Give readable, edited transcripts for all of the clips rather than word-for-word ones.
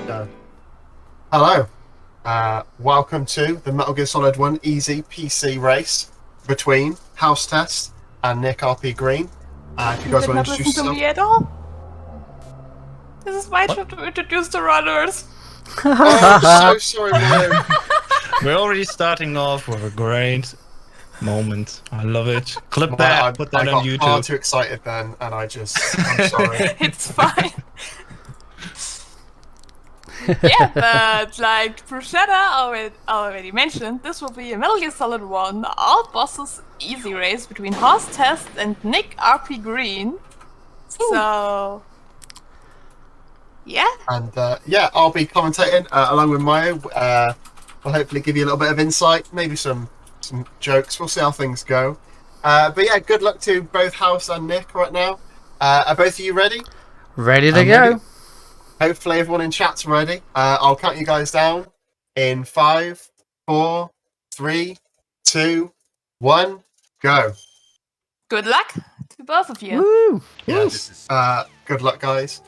Go. Hello. Welcome to the Metal Gear Solid 1 Easy PC race between Hau5test and NickRPGreen. If you guys want to introduce listen to me at all? This is my job to introduce the runners. Oh, so sorry, man. We're already starting off with a great moment. I love it. Clip that, put that on YouTube. I got far too excited then, and I'm sorry. It's fine. Yeah, but like Bruschetta already mentioned, this will be a Metal Gear Solid 1 all bosses easy race between Hau5test and NickRPGreen. So yeah. And I'll be commentating along with Mayu. I'll hopefully give you a little bit of insight, maybe some jokes. We'll see how things go. But yeah, good luck to both House and Nick right now. Are both of you ready? Ready to go. Ready. Hopefully everyone in chat's ready. I'll count you guys down in 5, 4, 3, 2, 1, go. Good luck to both of you. Woo! Yes. Good luck, guys.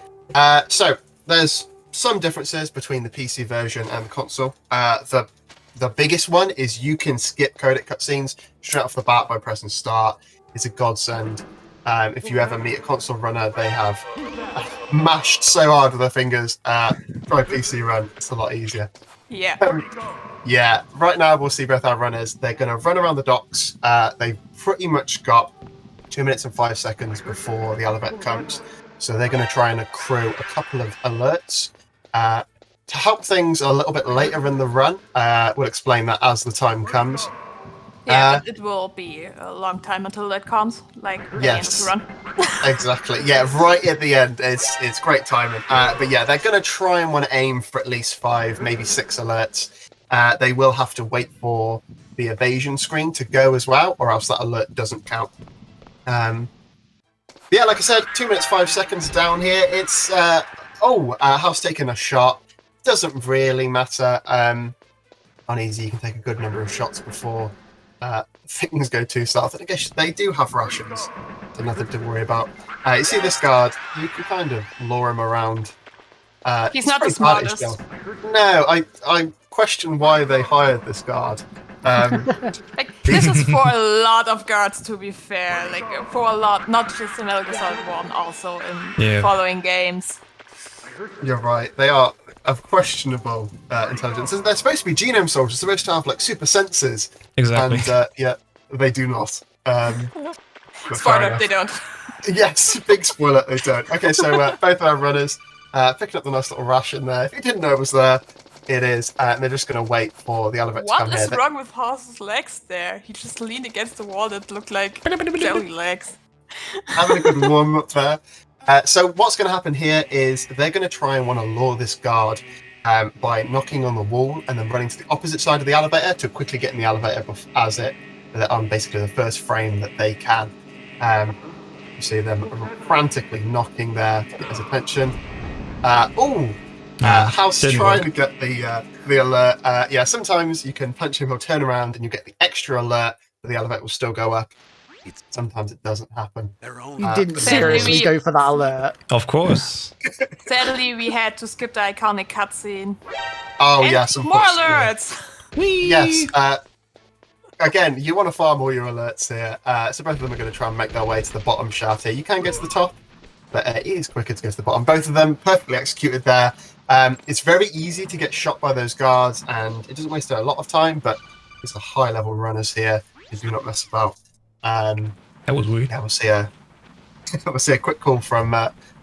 So there's some differences between the PC version and the console. The biggest one is you can skip codec cutscenes straight off the bat by pressing start. It's a godsend. If you ever meet a console runner, they have mashed so hard with their fingers. Try PC run, it's a lot easier. Yeah. Yeah, right now we'll see both our runners. They're going to run around the docks. They've pretty much got 2 minutes and 5 seconds before the elevator comes. So they're going to try and accrue a couple of alerts. To help things a little bit later in the run, we'll explain that as the time comes. Yeah, but it will be a long time until that comes, like yes, the end of the run. Exactly. Yeah, right at the end, it's great timing. But yeah, they're going to try and want to aim for at least 5, maybe 6 alerts. They will have to wait for the evasion screen to go as well, or else that alert doesn't count. Yeah, like I said, 2 minutes 5 seconds down here. It's House taking a shot. Doesn't really matter. On easy, you can take a good number of shots before things go too south. And I guess they do have rations, so nothing to worry about. You see this guard, you can kind of lure him around. He's not the smartest. No, I question why they hired this guard. This is for a lot of guards, to be fair. Like, for a lot, not just in Metal Gear Solid 1, also in following games. You're right. They are of questionable intelligence. They're supposed to be genome soldiers. They're supposed to have like super senses. Exactly. And yeah, they do not. Spoiler, they don't. Yes, big spoiler, they don't. Okay, so both our runners picking up the nice little ration there. If you didn't know it was there, it is. And they're just going to wait for the elevator to come here. What is wrong with Hau's legs there? He just leaned against the wall that looked like jelly legs. Having a good warm up there. So what's going to happen here is they're going to try and want to lure this guard by knocking on the wall and then running to the opposite side of the elevator to quickly get in the elevator as it on basically the first frame that they can. You see them frantically knocking there to get his attention. House trying to get the alert. Yeah, sometimes you can punch him, he'll turn around and you get the extra alert, but the elevator will still go up. Sometimes it doesn't happen. You didn't seriously go for that alert. Of course. Sadly, we had to skip the iconic cutscene. Oh, and yes, more alerts! Yes, again, you want to farm all your alerts here. So both of them are going to try and make their way to the bottom shaft here. You can get to the top, but it is quicker to go to the bottom. Both of them perfectly executed there. It's very easy to get shot by those guards, and it doesn't waste a lot of time, but it's the high-level runners here who do not mess about. That was weird. Yeah, we'll see a quick call from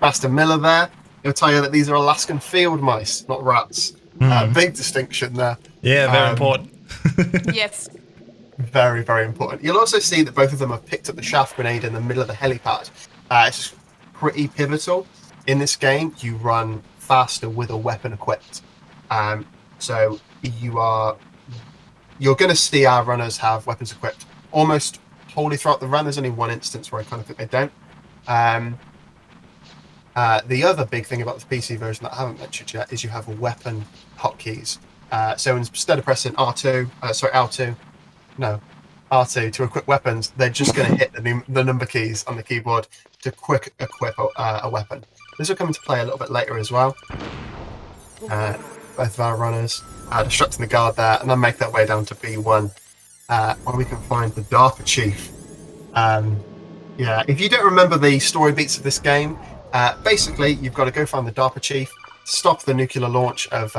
Master Miller there. He'll tell you that these are Alaskan field mice, not rats. Big distinction there. Yeah, very important. Yes. Very, very important. You'll also see that both of them have picked up the shaft grenade in the middle of the helipad. It's pretty pivotal. In this game, you run faster with a weapon equipped. So you're going to see our runners have weapons equipped almost wholly throughout the run. There's only one instance where I kind of think they don't. The other big thing about the PC version that I haven't mentioned yet is you have weapon hotkeys. So instead of pressing R2 to equip weapons, they're just going to hit the number keys on the keyboard to quick equip a weapon. This will come into play a little bit later as well. both of our runners, distracting the guard there, and then make their way down to B1, where we can find the DARPA chief. Yeah, if you don't remember the story beats of this game, basically you've got to go find the DARPA chief, stop the nuclear launch of,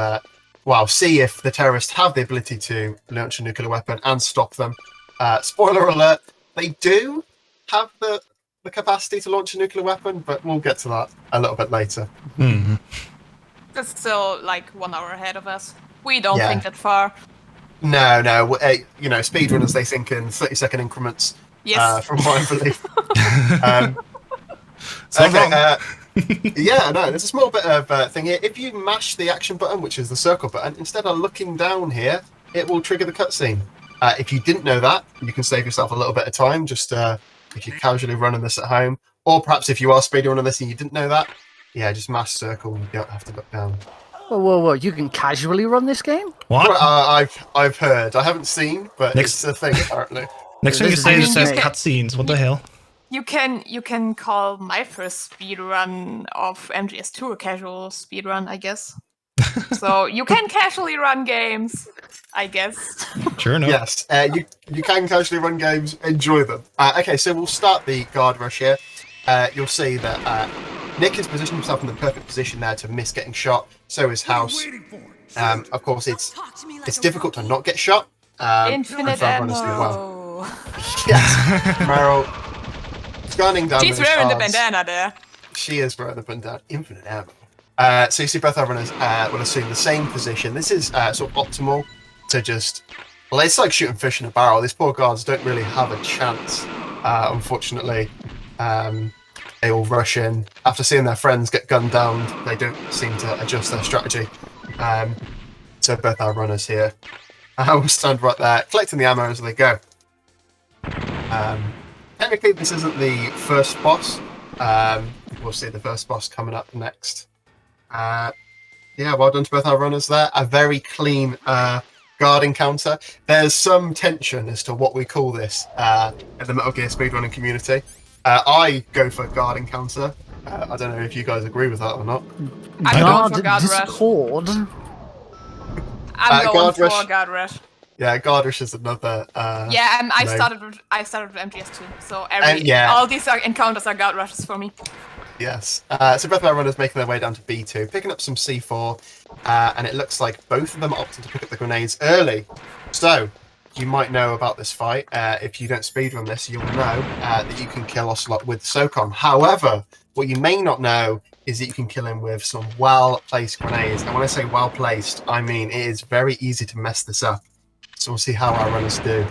see if the terrorists have the ability to launch a nuclear weapon and stop them. Spoiler alert, they do have the capacity to launch a nuclear weapon, but we'll get to that a little bit later. Mm-hmm. It's still like 1 hour ahead of us. We don't think that far. No. Speedrunners, they think in 30-second increments. Yes. From what I believe. There's a small bit of thing here. If you mash the action button, which is the circle button, instead of looking down here, it will trigger the cutscene. If you didn't know that, you can save yourself a little bit of time, just if you're casually running this at home. Or perhaps if you are speedrunning this and you didn't know that, just mash circle, you don't have to look down. Whoa, you can casually run this game? What? Well, I've heard. I haven't seen, but it's a thing apparently. Next thing you say, it says cutscenes. What the hell? You can call my first speedrun of MGS2 a casual speedrun, I guess. So you can casually run games, I guess. Sure enough. Yes, you can casually run games. Enjoy them. Okay, so we'll start the guard rush here. You'll see that Nick has positioned himself in the perfect position there to miss getting shot. So is House. Of course, it's difficult to not get shot. Infinite ammo. Yes, Meryl gunning down. She's wearing the bandana there. She is wearing the bandana. Infinite ammo. So you see both our runners will assume the same position. This is sort of optimal to just... Well, it's like shooting fish in a barrel. These poor guards don't really have a chance, unfortunately. They all rush in. After seeing their friends get gunned down, they don't seem to adjust their strategy. So both our runners here will stand right there, collecting the ammo as they go. Technically, this isn't the first boss. We'll see the first boss coming up next. Well done to both our runners there. A very clean guard encounter. There's some tension as to what we call this in the Metal Gear speedrunning community. I go for guard encounter. I don't know if you guys agree with that or not. I'm going for guard Discord. rush. I'm going for rush. guard rush. Yeah, guard rush is another. I started with MGS2, so all these encounters are guard rushes for me. Yes. So both of our runners making their way down to B2, picking up some C4, and it looks like both of them are opting to pick up the grenades early. So you might know about this fight. If you don't speedrun this, you'll know that you can kill Ocelot with SOCOM. However, what you may not know is that you can kill him with some well-placed grenades. And when I say well-placed, I mean it is very easy to mess this up. So we'll see how our runners do.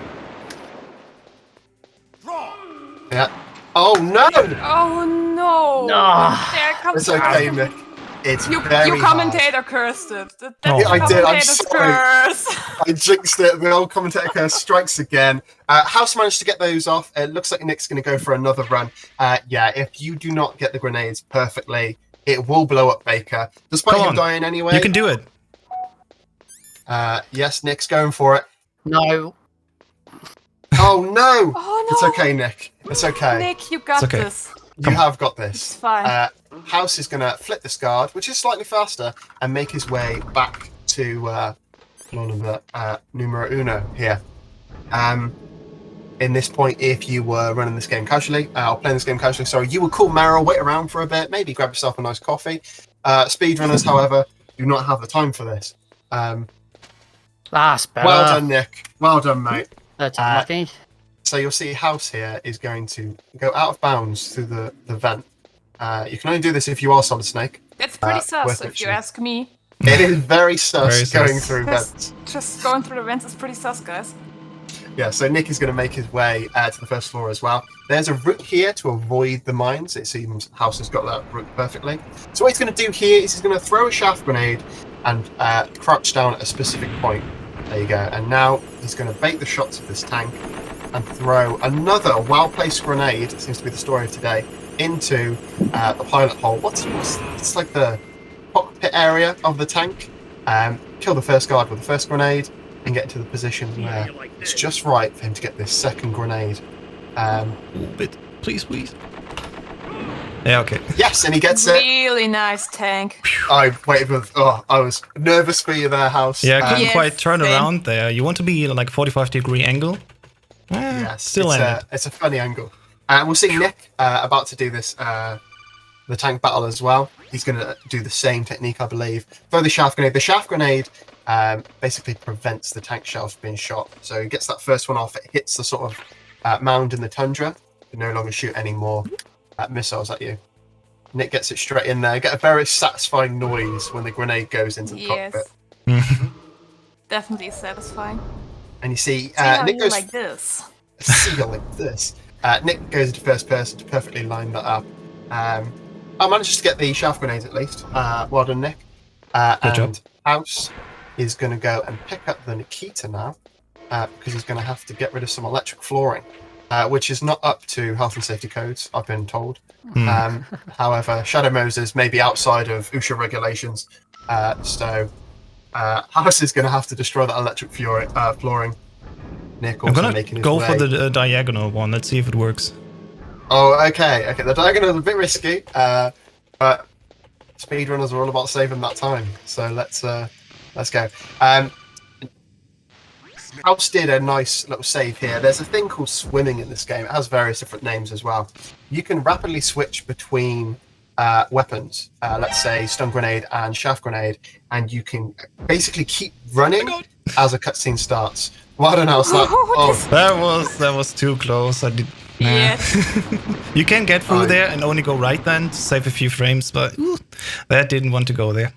Yeah. Oh no! Oh no! There comes It's okay, Nick. It's you very commentator hard. cursed it. I did. I'm sorry. Curse. I jinxed it. The old commentator curse strikes again. House managed to get those off. It looks like Nick's going to go for another run. If you do not get the grenades perfectly, it will blow up Baker. Despite him dying anyway. You can do it. Yes, Nick's going for it. No. Oh no! Oh no! It's okay, Nick. It's okay. Nick, you got this. You have got this. It's fine. House is going to flip this guard, which is slightly faster, and make his way back to numero uno here. In this point, if you were running this game casually, or playing this game casually, sorry, you would call Meryl, wait around for a bit, maybe grab yourself a nice coffee. Speedrunners, however, do not have the time for this. That's better. Well done, Nick. Well done, mate. That's unlucky. So you'll see House here is going to go out of bounds through the vent. You can only do this if you are Solid Snake. That's pretty sus, if you ask me. It is very sus Very going sus. through vents. Just going through the vents is pretty sus, guys. Yeah, so Nick is going to make his way to the first floor as well. There's a route here to avoid the mines. It seems House has got that route perfectly. So what he's going to do here is he's going to throw a shaft grenade and crouch down at a specific point. There you go. And now he's going to bait the shots of this tank and throw another well-placed grenade, it seems to be the story of today, into the pilot hole. It's like the cockpit area of the tank. Kill the first guard with the first grenade and get into the position where it's just right for him to get this second grenade. A little bit. Please. Yeah, okay. Yes, and he gets it. Really nice tank. I waited with. Oh, I was nervous for you there, House. Yeah, I couldn't Yes, quite turn same. around there. You want to be in like 45-degree angle? Yes, Still landed. it's a funny angle. We'll see Nick about to do this, the tank battle as well. He's going to do the same technique, I believe. Throw the shaft grenade. The shaft grenade basically prevents the tank shells being shot. So he gets that first one off. It hits the sort of mound in the tundra. You no longer shoot any more missiles at you. Nick gets it straight in there. Get a very satisfying noise when the grenade goes into the cockpit. Definitely satisfying. And you see, See how Nick you goes like this. see you like this. Nick goes into first person to perfectly line that up. I managed to get the shaft grenades at least. Well done, Nick. Good job. House is going to go and pick up the Nikita now because he's going to have to get rid of some electric flooring, which is not up to health and safety codes, I've been told. However, Shadow Moses may be outside of USHA regulations, so House is going to have to destroy that electric flooring. Nick also I'm gonna making his go way. for the diagonal one. Let's see if it works. Oh, okay. The diagonal is a bit risky, but speedrunners are all about saving that time. So let's go. House did a nice little save here. There's a thing called swimming in this game. It has various different names as well. You can rapidly switch between weapons, let's say stun grenade and shaft grenade, and you can basically keep running as a cutscene starts. Well done, House. That was too close. I did. Nah. Yes. You can get through there and only go right then to save a few frames, but that didn't want to go there.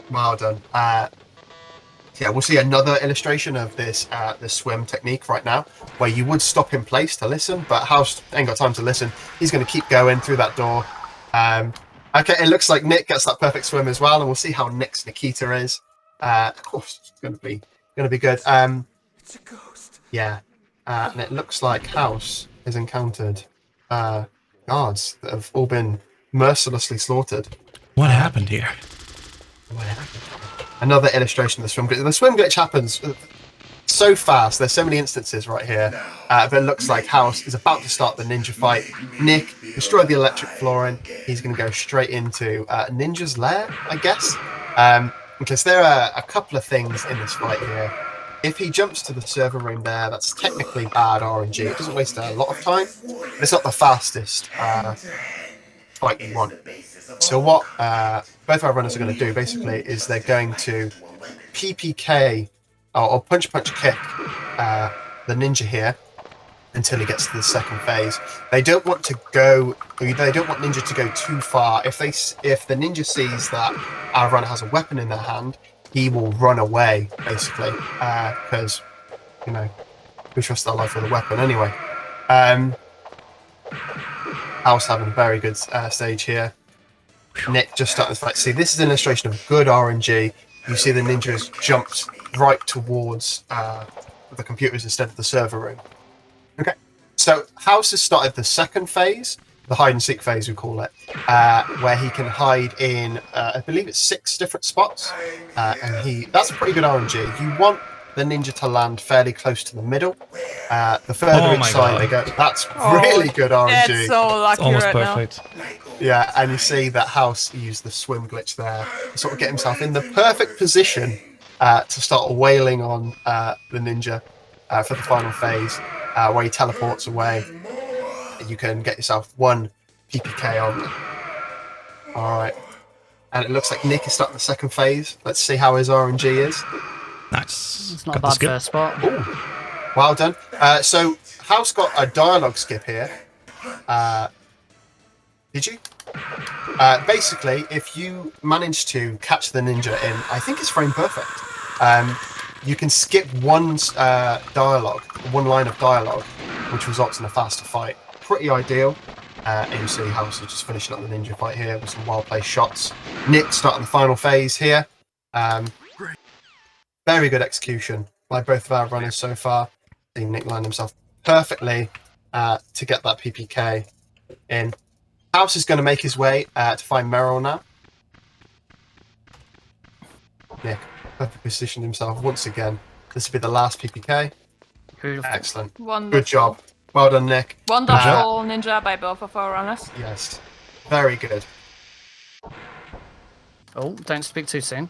Well done. Yeah, we'll see another illustration of this the swim technique right now, where you would stop in place to listen, but House ain't got time to listen. He's going to keep going through that door. Okay, it looks like Nick gets that perfect swim as well, and we'll see how Nick's Nikita is. Of course, it's going to be good. It's a ghost. Yeah, and it looks like House has encountered guards that have all been mercilessly slaughtered. What happened here? What happened? Another illustration of the swim glitch. The swim glitch happens so fast. There's so many instances right here. But it looks like House is about to start the ninja fight. Nick destroyed the electric flooring. He's going to go straight into Ninja's lair, I guess. Because there are a couple of things in this fight here. If he jumps to the server room there, that's technically bad RNG. It doesn't waste a lot of time. But it's not the fastest fight you want. So what both our runners are going to do, basically, is they're going to PPK, or punch kick the ninja here until he gets to the second phase. They don't want Ninja to go too far. If the ninja sees that our runner has a weapon in their hand, he will run away, basically, because, you know, we trust their life with a weapon anyway. House having a very good stage here. Nick just starting the fight. See, this is an illustration of good RNG. You see the ninjas jumped right towards the computers instead of the server room. Okay, so House has started the second phase, the hide and seek phase we call it, where he can hide in, I believe it's 6 different spots, and that's pretty good RNG. You want the ninja to land fairly close to the middle. The further each side they go, that's really good RNG. That's so lucky It's almost right perfect. Yeah, and you see that House used the swim glitch there to sort of get himself in the perfect position to start wailing on the ninja for the final phase, where he teleports away. You can get yourself 1 PPK on them. Alright. And it looks like Nick is starting the second phase. Let's see how his RNG is. Nice. It's not a bad first spot. Ooh. Well done. So, House got a dialogue skip here. Did you? Basically, if you manage to catch the ninja in, I think it's frame perfect, you can skip one line of dialogue, which results in a faster fight. Pretty ideal. And you see House is just finishing up the ninja fight here with some well-placed shots. Nick starting the final phase here. Very good execution by both of our runners so far. Seeing Nick line himself perfectly to get that PPK in. House is going to make his way to find Meryl now. Nick perfectly positioned himself once again. This will be the last PPK. Beautiful. Excellent. Wonderful. Good job. Well done, Nick. Wonderful ninja by both of our runners. Yes. Very good. Oh, don't speak too soon.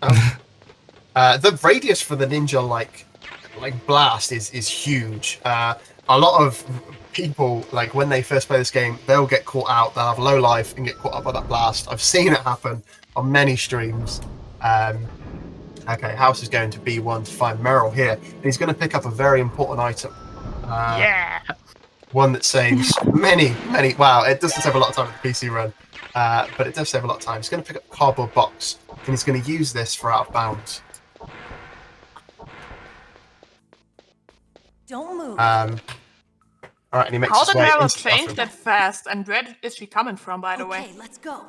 The radius for the ninja like blast is huge. A lot of people, like when they first play this game, they'll get caught out. They'll have low life and get caught up by that blast. I've seen it happen on many streams. Okay, House is going to B1 to find Meryl here, and he's going to pick up a very important item. Yeah. One that saves many. Wow, it doesn't save a lot of time with the PC run, but it does save a lot of time. He's going to pick up a cardboard box, and he's going to use this for out of bounds. Don't move. All right, and he makes How his did way Meryl into the change bathroom. that fast? And where is she coming from, by the way? Okay, let's go.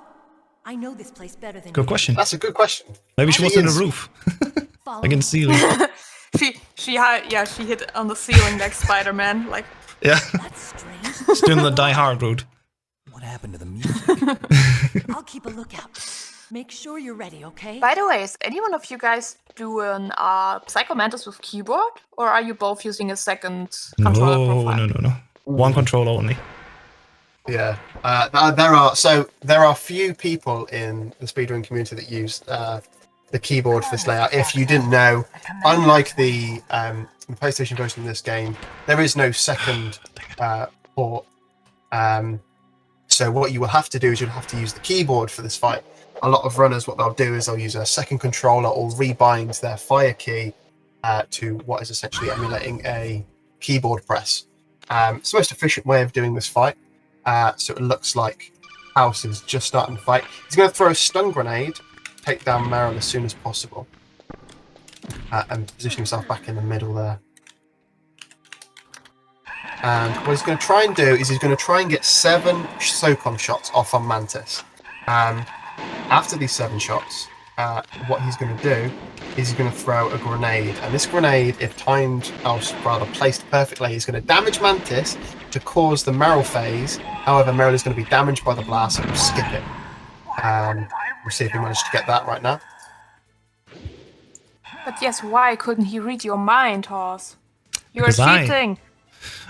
I know this place better than Good you. question. That's a good question. Maybe she was in the is. roof. Follow Like in me. ceiling. She hit on the ceiling like Spider-Man. Like, Yeah. That's strange. She's doing the Die Hard route. What happened to the music? I'll keep a lookout. Make sure you're ready, okay? by the way, is any one of you guys doing Psychomantis with keyboard, or are you both using a second controller No, profile? no. One controller only. Yeah, there are few people in the speedrun community that use the keyboard for this layout. If you didn't know, unlike the PlayStation version of this game, there is no second port. So what you will have to do is you'll have to use the keyboard for this fight. A lot of runners, what they'll do is they'll use a second controller or rebind their fire key to what is essentially emulating a keyboard press. It's the most efficient way of doing this fight. So it looks like House is just starting to fight. He's going to throw a stun grenade, take down Meryl as soon as possible, and position himself back in the middle there. And what he's going to try and do is he's going to try and get 7 SOCOM shots off on Mantis. After these 7 shots, what he's going to do is he's going to throw a grenade. And this grenade, if timed, or rather placed perfectly, is going to damage Mantis to cause the Meryl phase. However, Meryl is going to be damaged by the blast and will skip it. We'll see if he managed to get that right now. But yes, why couldn't he read your mind, Horse? You're Because I- cheating.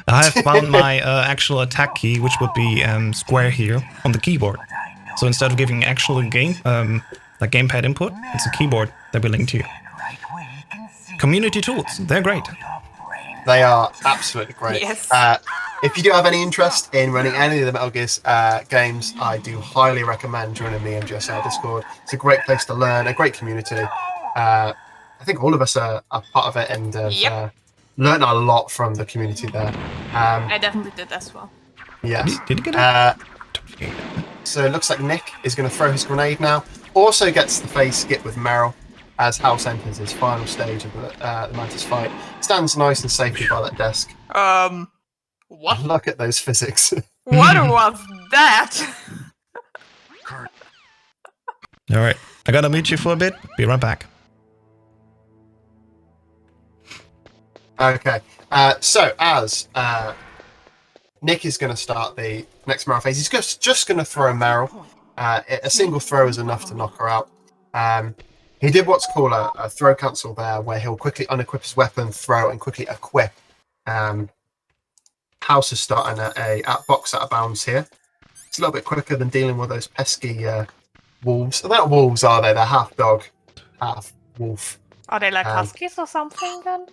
I have found my actual attack key, which would be square here on the keyboard. So instead of giving actual like gamepad input, it's a keyboard that we link to you. Community tools, they're great. They are absolutely great. Yes. If you do have any interest in running any of the Metal Gear games, I do highly recommend joining the MGSL Discord. It's a great place to learn, a great community. I think all of us are part of it and learn a lot from the community there. I definitely did as well. Yes. Did you get it? So it looks like Nick is going to throw his grenade now. Also gets the phase skip with Meryl as House enters his final stage of the Mantis fight. Stands nice and safely by that desk. What? Look at those physics. What was that? Alright, I gotta mute you for a bit. Be right back. Okay, so as Nick is going to start the next Meryl phase, he's just going to throw Meryl. A single throw is enough to knock her out. He did what's called a throw cancel there, where he'll quickly unequip his weapon, throw, and quickly equip. House is starting a box out of bounds here. It's a little bit quicker than dealing with those pesky wolves. They're not wolves, are they? They're half dog, half wolf. Are they like huskies or something then?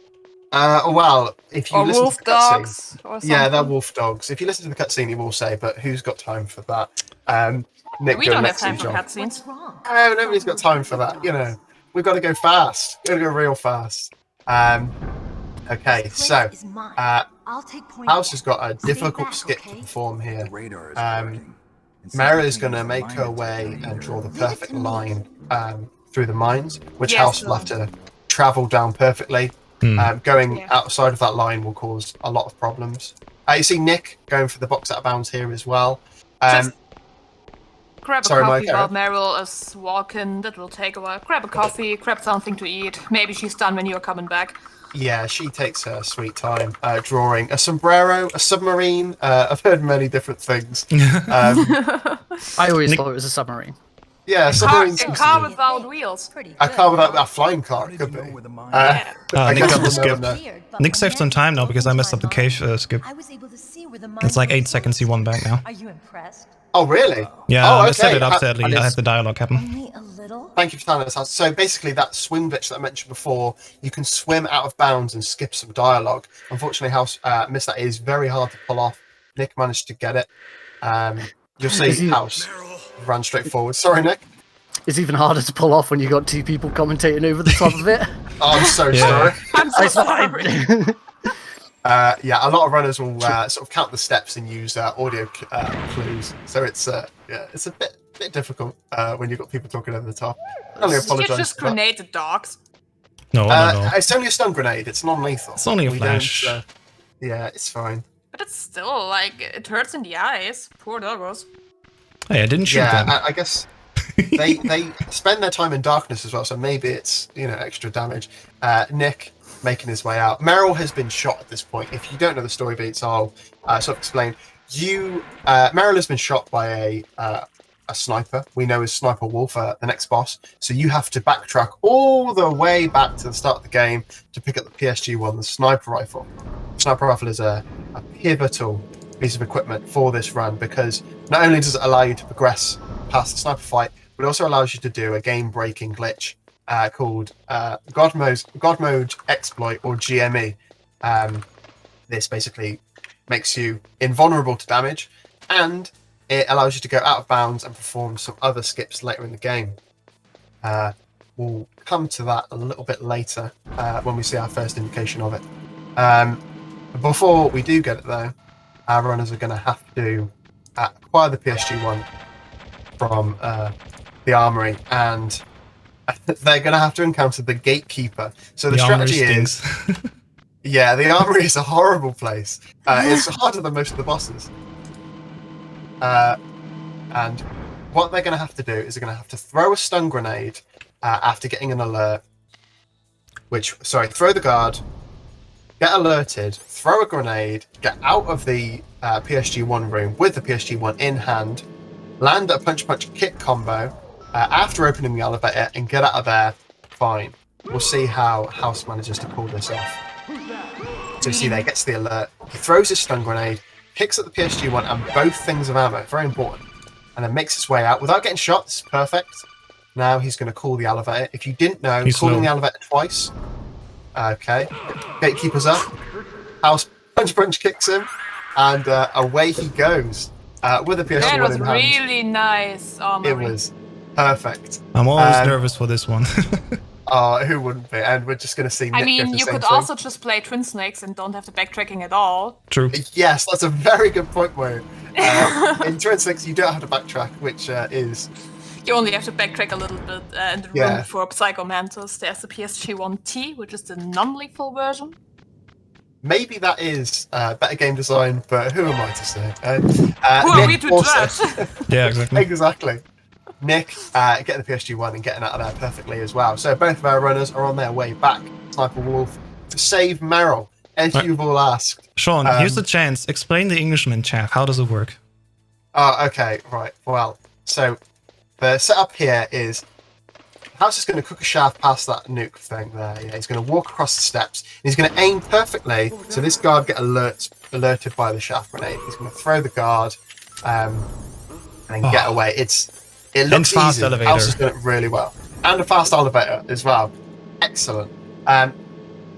Well, if you Or listen wolf to the cutscene, dogs or something? yeah, they're wolf dogs. If you listen to the cutscene, you will say, but who's got time for that? Nick, We go don't have next time to for John. cutscenes. What's wrong? Oh, nobody's got time for that. You know, we've got to go fast. We've got to go real fast. Okay, This so place is mine. I'll take point. House has got a Stay difficult back, skip okay? to perform here. Radar is working. Meryl is going to make her way and draw the perfect line through the mines, which Yes, House will have to travel down perfectly. Going outside of that line will cause a lot of problems. You see Nick going for the box out of bounds here as well. Just grab a sorry, coffee Mike, while Meryl is walking. That will take a while. Grab a coffee, grab something to eat. Maybe she's done when you're coming back. Yeah, she takes her sweet time drawing a sombrero, a submarine. I've heard many different things. I always thought it was a submarine. Yeah, A submarines. car without wheels. Pretty A good. car without a flying car, How it did could you be. know where the mine Yeah. I Nick guess got the we'll skip. never know. Weird, but Nick when saved some Nick time now looked because I into messed my up the mind, cave skip. I was able to see where the It's like mine 8 seconds you won back now. Are you impressed? Oh, really? Yeah, Oh, I set okay. it up sadly. and I it's- had the dialogue happen. Only a little. Thank you for telling us how. So basically, that swim glitch that I mentioned before, you can swim out of bounds and skip some dialogue. Unfortunately, House missed that. It is very hard to pull off. Nick managed to get it. You'll see House ran straight forward. Sorry, Nick. It's even harder to pull off when you got two people commentating over the top of it. Oh, I'm so Yeah. sorry. I'm so It's fine. sorry. Yeah, a lot of runners will sort of count the steps and use audio clues. So it's it's a bit difficult when you've got people talking over the top. I only You apologise. just for that. grenade the dogs. No, no. It's only a stun grenade. It's non-lethal. It's only a We flash. don't, yeah, it's fine. But it's still, like, it hurts in the eyes. Poor doggos. Hey, I didn't shoot Yeah, them. I guess they spend their time in darkness as well, so maybe it's extra damage. Nick making his way out. Meryl has been shot at this point. If you don't know the story beats, I'll sort of explain. Meryl has been shot by a sniper. We know as Sniper Wolf, the next boss. So you have to backtrack all the way back to the start of the game to pick up the PSG-1, the sniper rifle. The sniper rifle is a pivotal piece of equipment for this run because not only does it allow you to progress past the sniper fight, but it also allows you to do a game-breaking glitch called God Mode Exploit, or GME. This basically makes you invulnerable to damage, and it allows you to go out of bounds and perform some other skips later in the game. We'll come to that a little bit later when we see our first indication of it. Before we do get it though, our runners are going to have to acquire the PSG-1 from the armory, and they're going to have to encounter the gatekeeper. So the strategy is, yeah, the armory is a horrible place. It's harder than most of the bosses. And what they're going to have to do is they're going to have to throw a stun grenade after getting an alert. Throw the guard, get alerted, throw a grenade, get out of the PSG-1 room with the PSG-1 in hand, land a punch-punch-kick combo after opening the elevator, and get out of there fine. We'll see how House manages to pull this off. So you see there, gets the alert, he throws his stun grenade, picks up the PSG-1 and both things of ammo, very important, and then makes his way out without getting shot. This is perfect. Now he's going to call the elevator. If you didn't know, calling the elevator twice. Okay. Gatekeeper's up. House punch kicks him, and away he goes with the PSG-1 That was in hand. really nice armory. It was perfect. I'm always nervous for this one. Oh, who wouldn't be? And we're just going to see Nick I go mean, for the you same could thing. also just play Twin Snakes and don't have the backtracking at all. True. Yes, that's a very good point, Mayu. In Twin Snakes, you don't have to backtrack, which is... You only have to backtrack a little bit in the room for Psycho Mantis. There's the PSG-1T, which is the non-lethal version. Maybe that is better game design, but who am I to say? Who are we to judge? Yeah, exactly. Exactly. Nick getting the PSG-1 and getting out of there perfectly as well. So both of our runners are on their way back, Sniper Wolf, to save Meryl, as you've all asked. Sean, here's the chance. Explain the Englishman chaff. How does it work? Oh, okay, right. Well, so the setup here is House is going to cook a shaft past that nuke thing there. Yeah, he's going to walk across the steps. And he's going to aim perfectly, so this guard get alerted by the shaft grenade. He's going to throw the guard and then get away. It looks fast easy. elevator. House has done it really well, and a fast elevator as well. Excellent.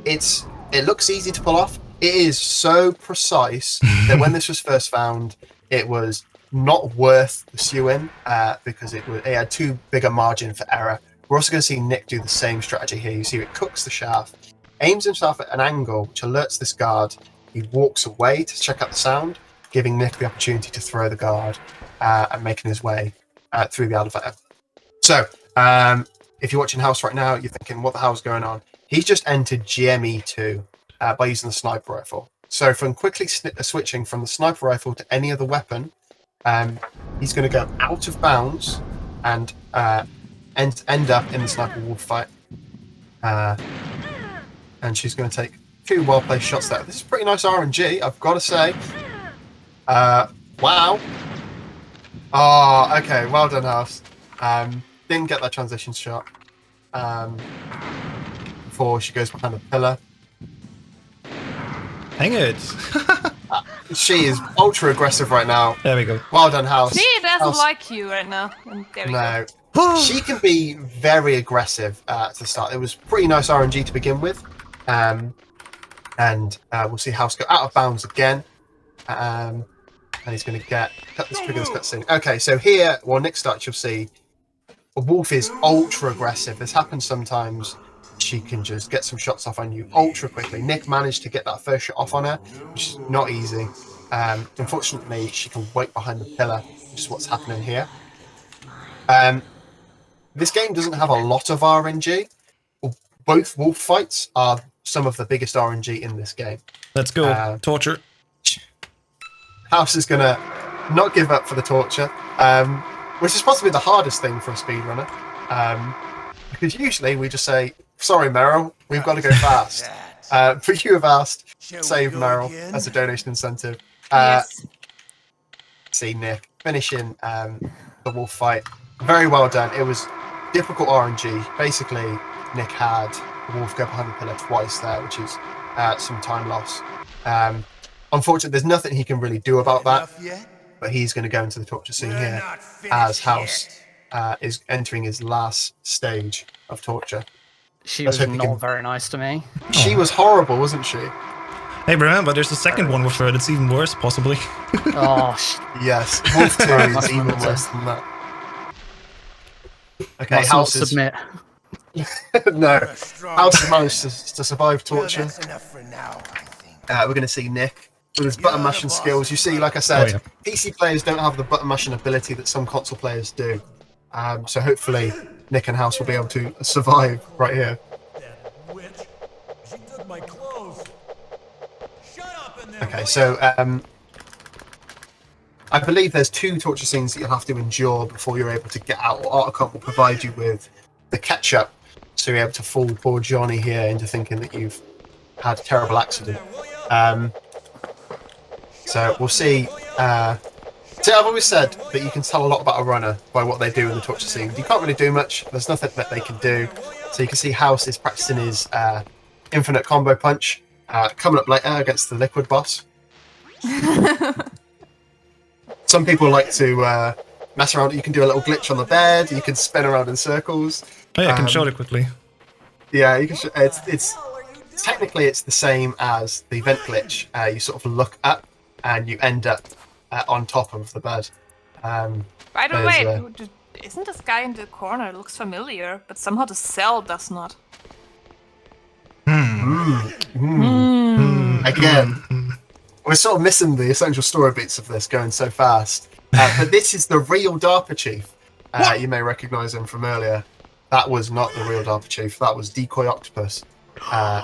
It looks easy to pull off. It is so precise that when this was first found, it was not worth pursuing because it had too big a margin for error. We're also going to see Nick do the same strategy here. You see it cooks the shaft, aims himself at an angle which alerts this guard. He walks away to check out the sound, giving Nick the opportunity to throw the guard and making his way through the elevator. So, if you're watching House right now, you're thinking, what the hell's going on? He's just entered GME2 by using the sniper rifle. So from quickly switching from the sniper rifle to any other weapon, he's going to go out of bounds and end up in the Sniper Wolf fight. And she's going to take 2 well-placed shots there. This is pretty nice RNG, I've got to say. Wow. Oh, okay, well done, House. Didn't get that transition shot before she goes behind the pillar. Hang it. She is ultra aggressive right now. There we go. Well done, House. She doesn't House. like you right now. And there we go. No. She can be very aggressive to start. It was pretty nice RNG to begin with. And we'll see House go out of bounds again. And he's going to cut this trigger this cutscene. Okay, so here, well, Nick starts, you'll see Wolf is ultra aggressive. This happens sometimes. She can just get some shots off on you ultra quickly. Nick managed to get that first shot off on her, which is not easy. Unfortunately, she can wait behind the pillar, which is what's happening here. This game doesn't have a lot of RNG. Both wolf fights are some of the biggest RNG in this game. Let's go. Torture. House is going to not give up for the torture, which is possibly the hardest thing for a speedrunner. Because usually we just say, sorry, Meryl, we've got to go fast. But you have asked, save Meryl as a donation incentive. Yes. See Nick finishing the wolf fight. Very well done. It was difficult RNG. Basically, Nick had the wolf go behind the pillar twice there, which is some time loss. Unfortunately, there's nothing he can really do about that. But he's going to go into the torture scene here as House is entering his last stage of torture. She was not very nice to me. She was horrible, wasn't she? Hey, remember, there's a second one with her that's even worse, possibly. Oh, yes. Wolf 2 is even worse than that. Okay, House is... submit. No. House has managed to survive torture. We're going to see Nick with his button mashing skills. You see, like I said, PC players don't have the button mashing ability that some console players do. So hopefully Nick and House will be able to survive right here. Okay, so I believe there's 2 torture scenes that you'll have to endure before you're able to get out. Articon will provide you with the catch-up, so you're able to fool poor Johnny here into thinking that you've had a terrible accident. So we'll see. See, I've always said that you can tell a lot about a runner by what they do in the torture scene. You can't really do much. There's nothing that they can do. So you can see House is practicing his infinite combo punch coming up later against the liquid boss. Some people like to mess around. You can do a little glitch on the bed. You can spin around in circles. Oh yeah, I can show it quickly. Yeah, you can. It's technically it's the same as the vent glitch. You sort of look up and you end up on top of the bed. By the way, isn't this guy in the corner? It looks familiar, but somehow the cell does not. Again, we're sort of missing the essential story beats of this going so fast. But this is the real DARPA chief. You may recognize him from earlier. That was not the real DARPA chief. That was Decoy Octopus. I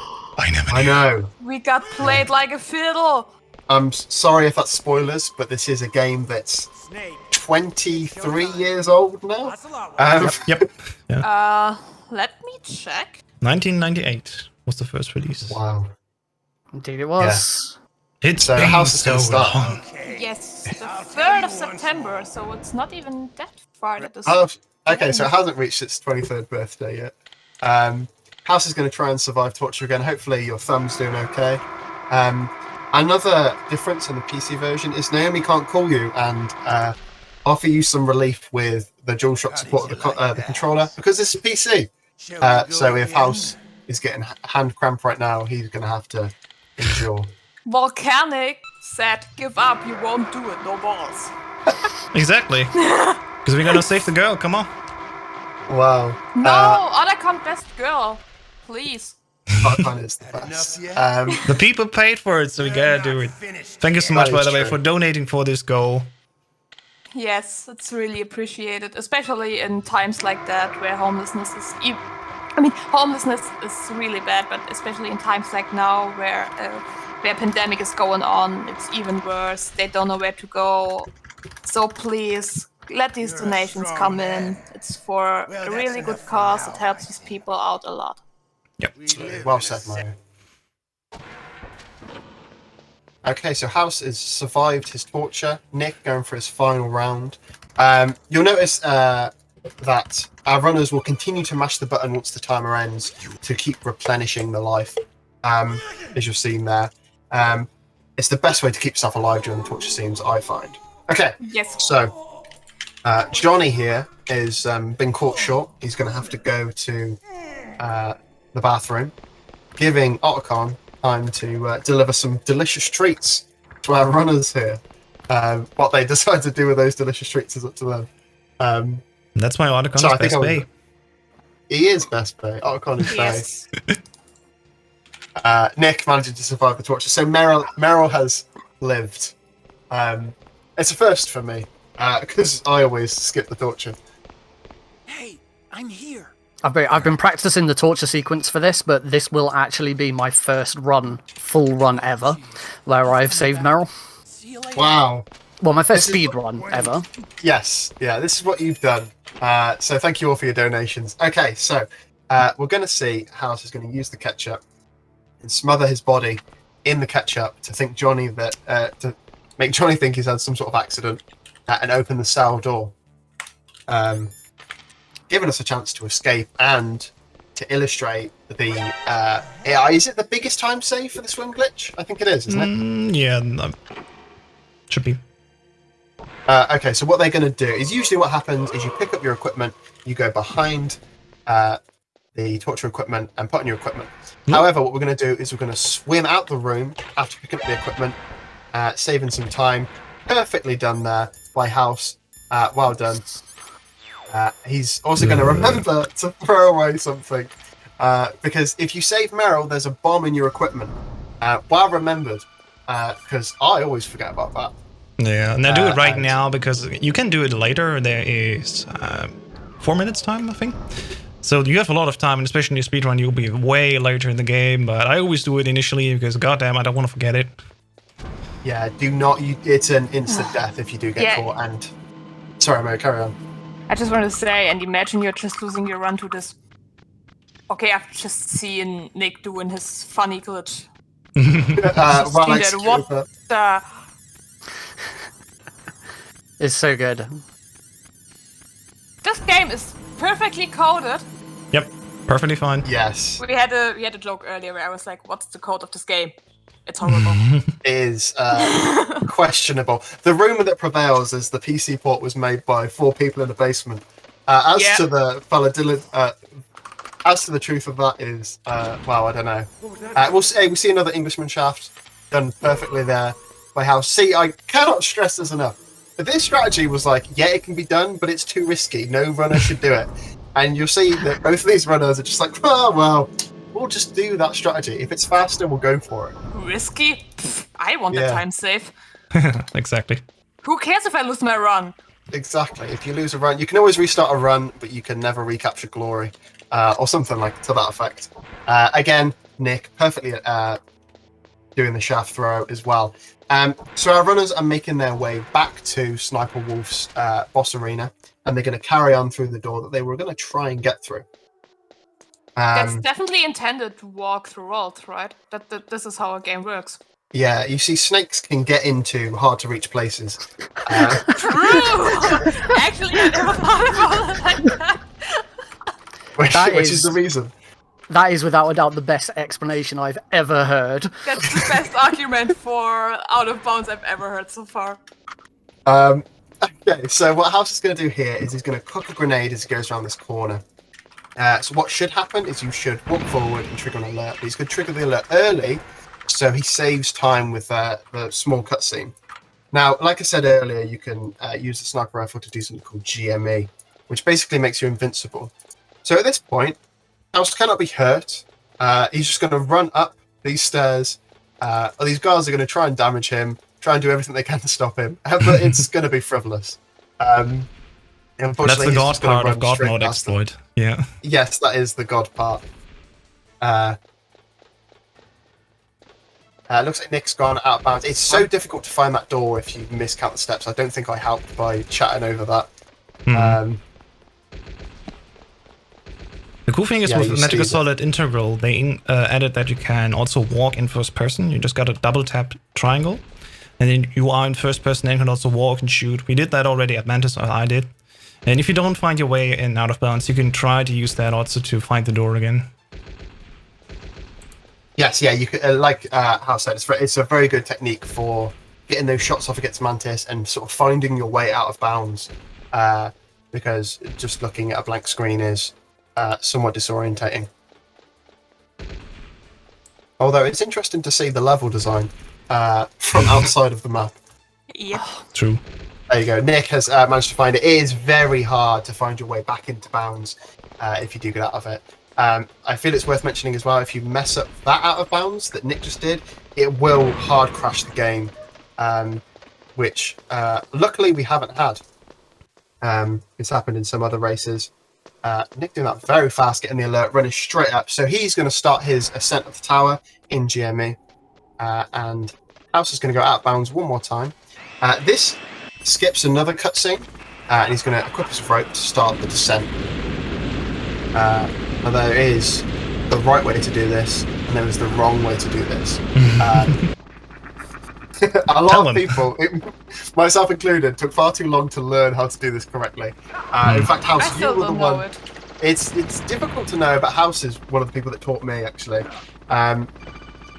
know. We got played like a fiddle. I'm sorry if that's spoilers, but this is a game that's 23 years old now. Yep. Yeah. Let me check. 1998 was the first release. Wow. Indeed it was. Yeah. It's so been House is so going to start. long. Yes, the 3rd of September, so it's not even that far. That is. Okay, so it hasn't reached its 23rd birthday yet. House is going to try and survive torture again. Hopefully your thumb's doing okay. Another difference in the PC version is Naomi can't call you and offer you some relief with the DualShock support of the controller because it's a PC. So if House is getting hand cramp right now, he's going to have to endure. Volcanic said, "Give up, you won't do it, no balls." Exactly. Because we're gonna save the girl, come on. Wow. No, Otacon best girl. Please. Otacon is the best. The people paid for it, so we gotta do it. Thank you so much, by the way, for donating for this goal. Yes, it's really appreciated, especially in times like that where homelessness is homelessness is really bad, but especially in times like now where pandemic is going on, it's even worse. They don't know where to go. So please, let these donations come in. It's for a really good cause. It helps these people out a lot. Yep. Well said, Mayu. Okay, so House has survived his torture. Nick going for his final round. You'll notice that our runners will continue to mash the button once the timer ends to keep replenishing the life, as you've seen there. It's the best way to keep yourself alive during the torture scenes, I find. Okay, Yes. so Johnny here is been caught short. He's going to have to go to the bathroom, giving Otacon time to deliver some delicious treats to our runners here. What they decide to do with those delicious treats is up to them. That's why Otacon So I is think best bay. He is best bay. Otacon is Yes. bay. Nick managing to survive the torture. So Meryl has lived. It's a first for me because I always skip the torture. Hey, I'm here. I've been practicing the torture sequence for this, but this will actually be my first full run ever, where I've saved Meryl. See you later. Wow. Well, my first This is- speed run ever. Yes. Yeah. This is what you've done. So thank you all for your donations. Okay. So we're going to see how this is going to use the ketchup and smother his body in the ketchup to think Johnny to make Johnny think he's had some sort of accident and open the cell door, giving us a chance to escape and to illustrate the. Is it the biggest time save for the swim glitch? I think it is, isn't it? Yeah, no, should be. Okay, so what they're going to do is usually what happens is you pick up your equipment, you go behind the torture equipment and put on your equipment. However, what we're going to do is we're going to swim out the room after picking up the equipment, saving some time. Perfectly done there by House. Well done. He's also going to remember to throw away something because if you save Meryl, there's a bomb in your equipment. Well remembered, because I always forget about that. Yeah, and I do it right and- now because you can do it later. There is 4 minutes time, I think. So you have a lot of time, and especially in your speedrun, you'll be way later in the game. But I always do it initially because, goddamn, I don't want to forget it. Yeah, do not. It's an instant death if you do get Yeah. caught. And sorry, Mary, carry on. I just want to say, and imagine you're just losing your run to this. Okay, I've just seen Nick doing his funny glitch. Well, Seen that. excuse What that. the? It's so good. This game is perfectly coded. Yep, perfectly fine. Yes, We had a joke earlier where I was like, "What's the code of this game?" It's horrible. is questionable. The rumor that prevails is the PC port was made by 4 people in the basement. As Yeah. to the fella Dylan, as to the truth of that is, well, I don't know. We'll see another Englishman shaft done perfectly there by House. See, I cannot stress this enough. But this strategy was like, yeah, it can be done, but it's too risky. No runner should do it. And you'll see that both of these runners are just like, oh, well, we'll just do that strategy. If it's faster, we'll go for it. Risky? Pfft, I want the Yeah. time save. Exactly. Who cares if I lose my run? Exactly. If you lose a run, you can always restart a run, but you can never recapture glory, or something like to that effect. Again, Nick perfectly doing the shaft throw as well. So our runners are making their way back to Sniper Wolf's boss arena, and they're going to carry on through the door that they were going to try and get through. That's definitely intended to walk through walls, right? That this is how a game works. Yeah, you see, snakes can get into hard-to-reach places. True. Actually, I never thought about it like that. which That is is- the reason. That is without a doubt the best explanation I've ever heard. That's the best argument for out of bounds I've ever heard so far. Okay, so what House is going to do here is he's going to cook a grenade as he goes around this corner. So what should happen is you should walk forward and trigger an alert. But he's going to trigger the alert early, so he saves time with the small cutscene. Now, like I said earlier, you can use the sniper rifle to do something called GME, which basically makes you invincible. So at this point, House cannot be hurt. He's just going to run up these stairs. These guards are going to try and damage him, try and do everything they can to stop him, but it's going to be frivolous. That's Unfortunately, the he's God just gonna part of run God straight mode past them. exploit. Yeah. Yes, that is the God part. Looks like Nick's gone out of bounds. It's so difficult to find that door if you miscount the steps. I don't think I helped by chatting over that. The cool thing is Yeah, you with see Magical that. Solid Integral, they added that you can also walk in first person. You just got to double tap triangle, and then you are in first person and can also walk and shoot. We did that already at Mantis, or I did. And if you don't find your way in out of bounds, you can try to use that also to find the door again. Yes, yeah, you could, like Hau said, it's a very good technique for getting those shots off against Mantis and sort of finding your way out of bounds, because just looking at a blank screen is somewhat disorientating. Although it's interesting to see the level design from outside of the map. Yep. True. There you go. Nick has managed to find it. It is very hard to find your way back into bounds if you do get out of it. I feel it's worth mentioning as well, if you mess up that out of bounds that Nick just did, it will hard crash the game, which luckily we haven't had. It's happened in some other races. Nick doing that very fast, getting the alert, running straight up. So he's going to start his ascent of the tower in GME, and House is going to go out of bounds one more time. This skips another cutscene, and he's going to equip his rope to start the descent. And there is the right way to do this, and there is the wrong way to do this. A lot of people, myself included, took far too long to learn how to do this correctly. In fact, House, I still you were the don't know one. it. It's difficult to know, but House is one of the people that taught me, actually. You're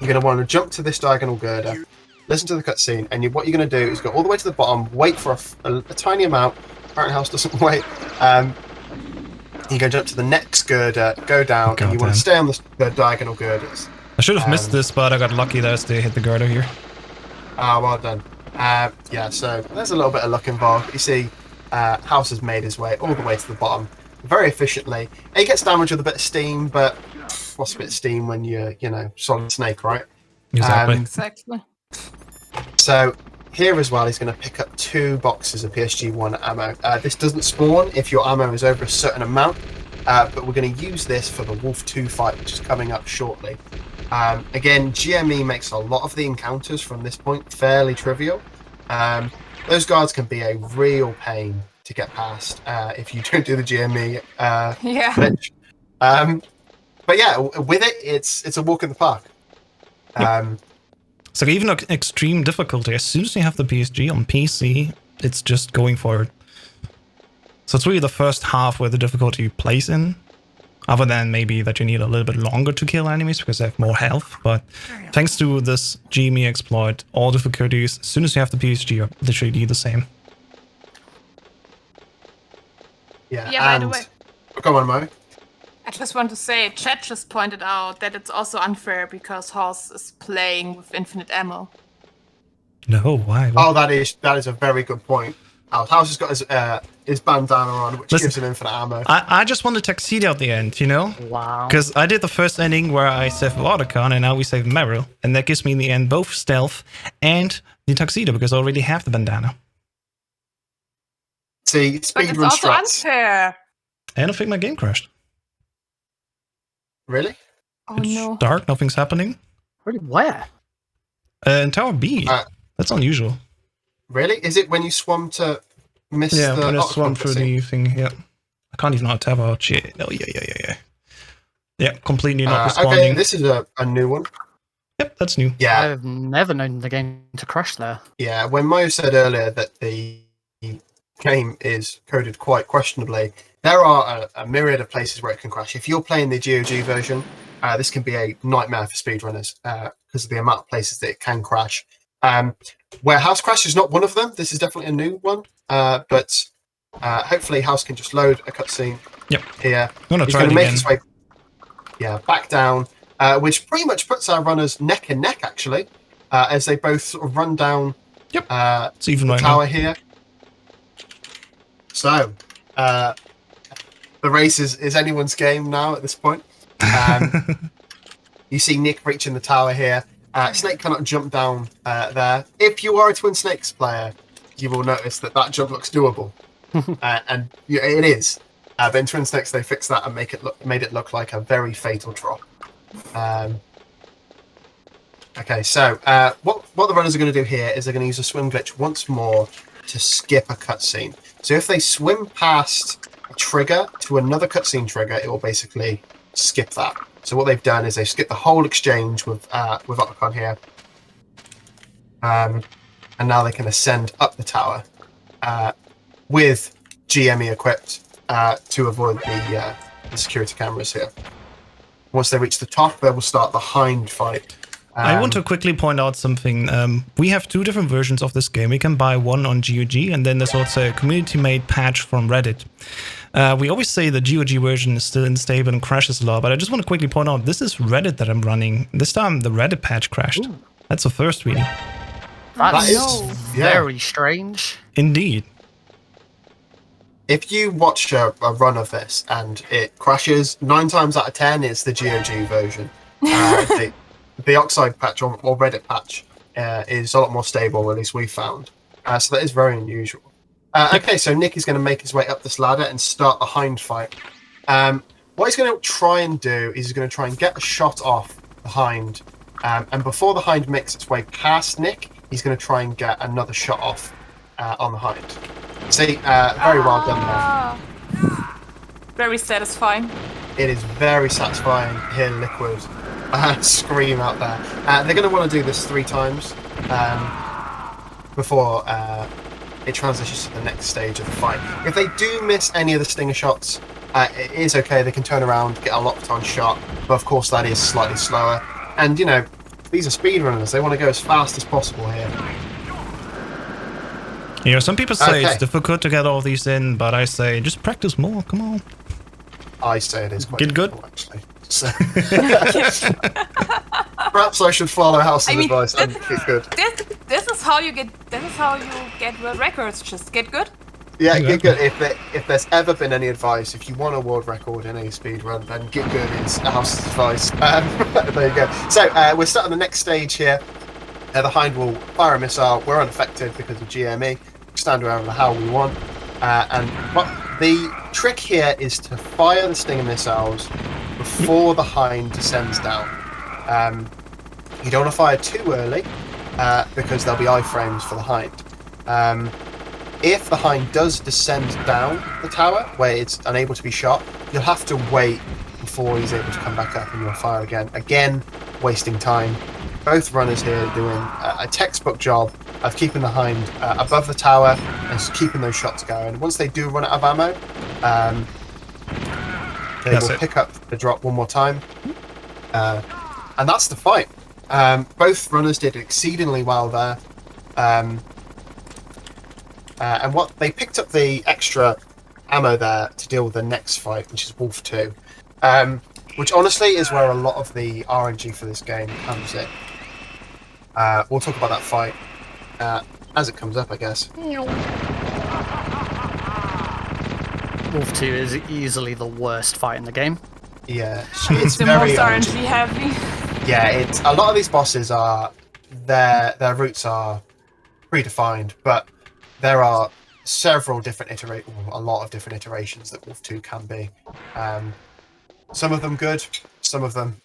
going to want to jump to this diagonal girder, listen to the cutscene, and what you're going to do is go all the way to the bottom, wait for a tiny amount. Apparently House doesn't wait. You're going to jump to the next girder, go down, and you want to stay on the diagonal girders. I should have missed this, but I got lucky that I still hit the girder here. Well done. Yeah, so there's a little bit of luck involved. You see, House has made his way all the way to the bottom very efficiently. He gets damaged with a bit of steam, but what's a bit of steam when you're, Solid Snake, right? Exactly. Exactly. So here as well, he's going to pick up 2 boxes of PSG-1 ammo. This doesn't spawn if your ammo is over a certain amount, but we're going to use this for the Wolf 2 fight, which is coming up shortly. Again, GME makes a lot of the encounters from this point fairly trivial. Those guards can be a real pain to get past if you don't do the GME Yeah. glitch. But yeah, with it, it's a walk in the park. So even at extreme difficulty, as soon as you have the PSG on PC, it's just going for it. So it's really the first half where the difficulty plays in, other than maybe that you need a little bit longer to kill enemies because they have more health. But thanks to this GME exploit, all difficulties, as soon as you have the PSG, are literally the same. Yeah, By the way, Come on, Mo. I just want to say, Chat just pointed out that it's also unfair because Horse is playing with infinite ammo. No, why? Oh, that is a very good point. House has got his bandana on, which gives him infinite ammo. I just want the tuxedo at the end, Wow. Because I did the first ending where I saved Watercon and now we saved Meryl. And that gives me in the end both stealth and the tuxedo because I already have the bandana. See, But it's speedrun also struts. unfair. And I think my game crashed. Really? Oh It's no. dark, nothing's happening. Really? Where? In Tower B. That's unusual. Really? Is it when you swum to miss Yeah, the when I octopus swam through scene? the thing, yeah. I can't even tab out shit. Oh, yeah. Yeah, completely not responding. Okay, this is a new one. Yep, that's new. Yeah, I've never known the game to crash there. yeah. When Mayu said earlier that the game is coded quite questionably, there are a myriad of places where it can crash. If you're playing the GOG version, this can be a nightmare for speedrunners because of the amount of places that it can crash. Where House Crash is not one of them. This is definitely a new one, but hopefully House can just load a cutscene here. I'm gonna He's try going it to make again. his way back down, which pretty much puts our runners neck and neck, actually, as they both sort of run down It's even the right tower now. here. So, the race is anyone's game now at this point. You see Nick reaching the tower here. Snake cannot jump down there. If you are a Twin Snakes player, you will notice that jump looks doable, and it is. But in Twin Snakes, they fixed that and made it look like a very fatal drop. Okay, so what the runners are going to do here is they're going to use a swim glitch once more to skip a cutscene. So if they swim past a trigger to another cutscene trigger, it will basically skip that. So what they've done is they've skipped the whole exchange with Otacon here, and now they can ascend up the tower with GME equipped to avoid the security cameras here. Once they reach the top, they will start the hind fight. I want to quickly point out something. We have 2 different versions of this game. We can buy one on GOG, and then there's also a community-made patch from Reddit. We always say the GOG version is still unstable and crashes a lot, but I just want to quickly point out, this is Reddit that I'm running. This time, the Reddit patch crashed. Ooh. That's the first, really. That is yeah. very strange. Indeed. If you watch a run of this and it crashes, 9 times out of 10 it's the GOG version. The Oxide patch or Reddit patch is a lot more stable, at least we found. So that is very unusual. Okay, so Nick is going to make his way up this ladder and start the hind fight. What he's going to try and do is he's going to try and get a shot off the hind. And before the hind makes its way past Nick, he's going to try and get another shot off on the hind. See, very well done there. Very satisfying. It is very satisfying to hear Liquid scream out there. They're going to want to do this 3 times before it transitions to the next stage of the fight. If they do miss any of the stinger shots, it is okay. They can turn around, get a locked-on shot, but of course that is slightly slower. And, you know, these are speedrunners. They want to go as fast as possible here. You know, some people say it's Okay. difficult to get all these in, but I say just practice more. Come on. I say it is quite Get good. difficult, actually. So perhaps I should follow House's advice and get good. This is how you get world records. Just get good. Yeah, get good. If there's ever been any advice, if you want a world record in a speedrun, then get good is House's advice. There you go. So we're starting the next stage here. The hind will fire a missile. We're unaffected because of GME. Stand around how we want. And what the trick here is to fire the stinger missiles before the hind descends down. You don't want to fire too early because there'll be iframes for the hind. If the hind does descend down the tower where it's unable to be shot, you'll have to wait before he's able to come back up and you'll fire again. Again, wasting time. Both runners here are doing a textbook job of keeping the hind above the tower and just keeping those shots going. Once they do run out of ammo, they will pick up the drop one more time. And that's the fight. Both runners did exceedingly well there. And what they picked up the extra ammo there to deal with the next fight, which is Wolf 2. Which honestly is where a lot of the RNG for this game comes in. We'll talk about that fight as it comes up, I guess. Wolf 2 is easily the worst fight in the game. Yeah, it's The very most RNG heavy. Yeah, it's a lot of these bosses are their routes are predefined, but there are several different a lot of different iterations that Wolf 2 can be. Some of them good, some of them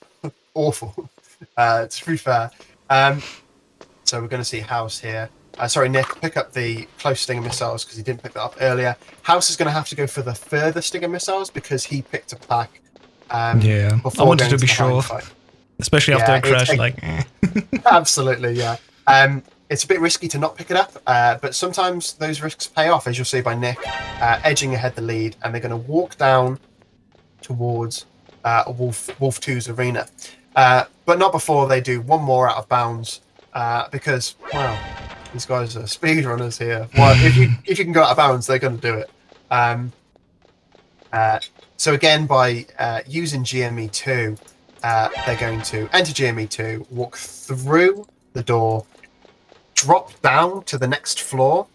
awful. To be fair. So we're going to see House here. Sorry, Nick, pick up the close stinger missiles because he didn't pick that up earlier. House is going to have to go for the further stinger missiles because he picked a pack. Yeah, I wanted to be sure, especially after a crash. Absolutely, yeah. It's a bit risky to not pick it up, but sometimes those risks pay off, as you'll see by Nick edging ahead the lead, and they're going to walk down towards Wolf 2's arena, but not before they do one more out of bounds, because wow, these guys are speedrunners here. Well, if you can go out of bounds, they're going to do it. So again, by using GME2, they're going to enter GME2, walk through the door, drop down to the next floor,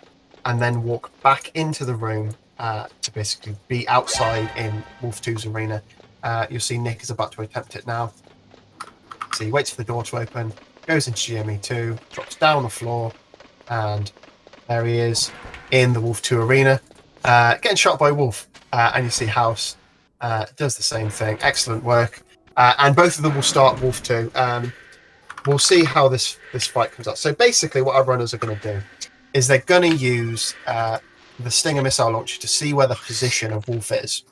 and then walk back into the room to basically be outside in Wolf 2's arena. You'll see Nick is about to attempt it now. So he waits for the door to open, goes into GME2, drops down the floor, and there he is in the Wolf 2 arena, getting shot by Wolf. And you see House does the same thing. Excellent work. And both of them will start Wolf 2. We'll see how this fight comes up. So basically what our runners are going to do is they're going to use the Stinger missile launcher to see where the position of Wolf is.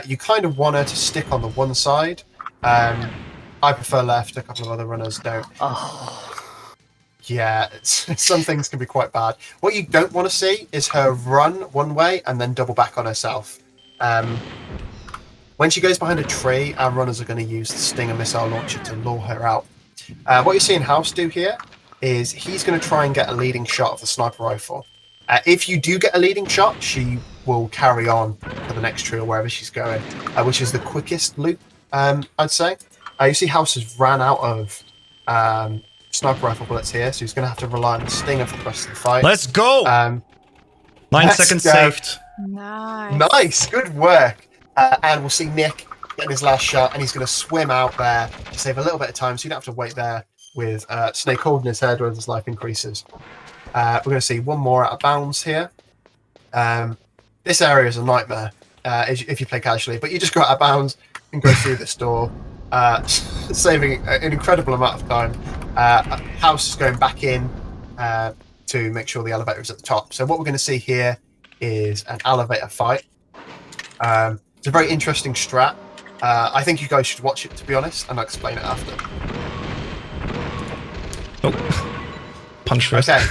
You kind of want her to stick on the one side. I prefer left, a couple of other runners don't. Oh. Yeah, some things can be quite bad. What you don't want to see is her run one way and then double back on herself. When she goes behind a tree, our runners are going to use the Stinger missile launcher to lure her out. What you're seeing House do here is he's going to try and get a leading shot of the sniper rifle. If you do get a leading shot, she will carry on to the next tree or wherever she's going, which is the quickest loop, I'd say. You see House has ran out of sniper rifle bullets here, so he's going to have to rely on the Stinger for the rest of the fight. Let's go! 9 seconds saved. Nice. Nice, good work. And we'll see Nick getting his last shot, and he's going to swim out there to save a little bit of time, so you don't have to wait there with Snake holding his head when his life increases. We're going to see one more out of bounds here. This area is a nightmare if you play casually, but you just go out of bounds and go through this door, saving an incredible amount of time. House is going back in to make sure the elevator is at the top. So what we're going to see here is an elevator fight. It's a very interesting strat. I think you guys should watch it, to be honest, and I'll explain it after. Oh. Punch first. Okay,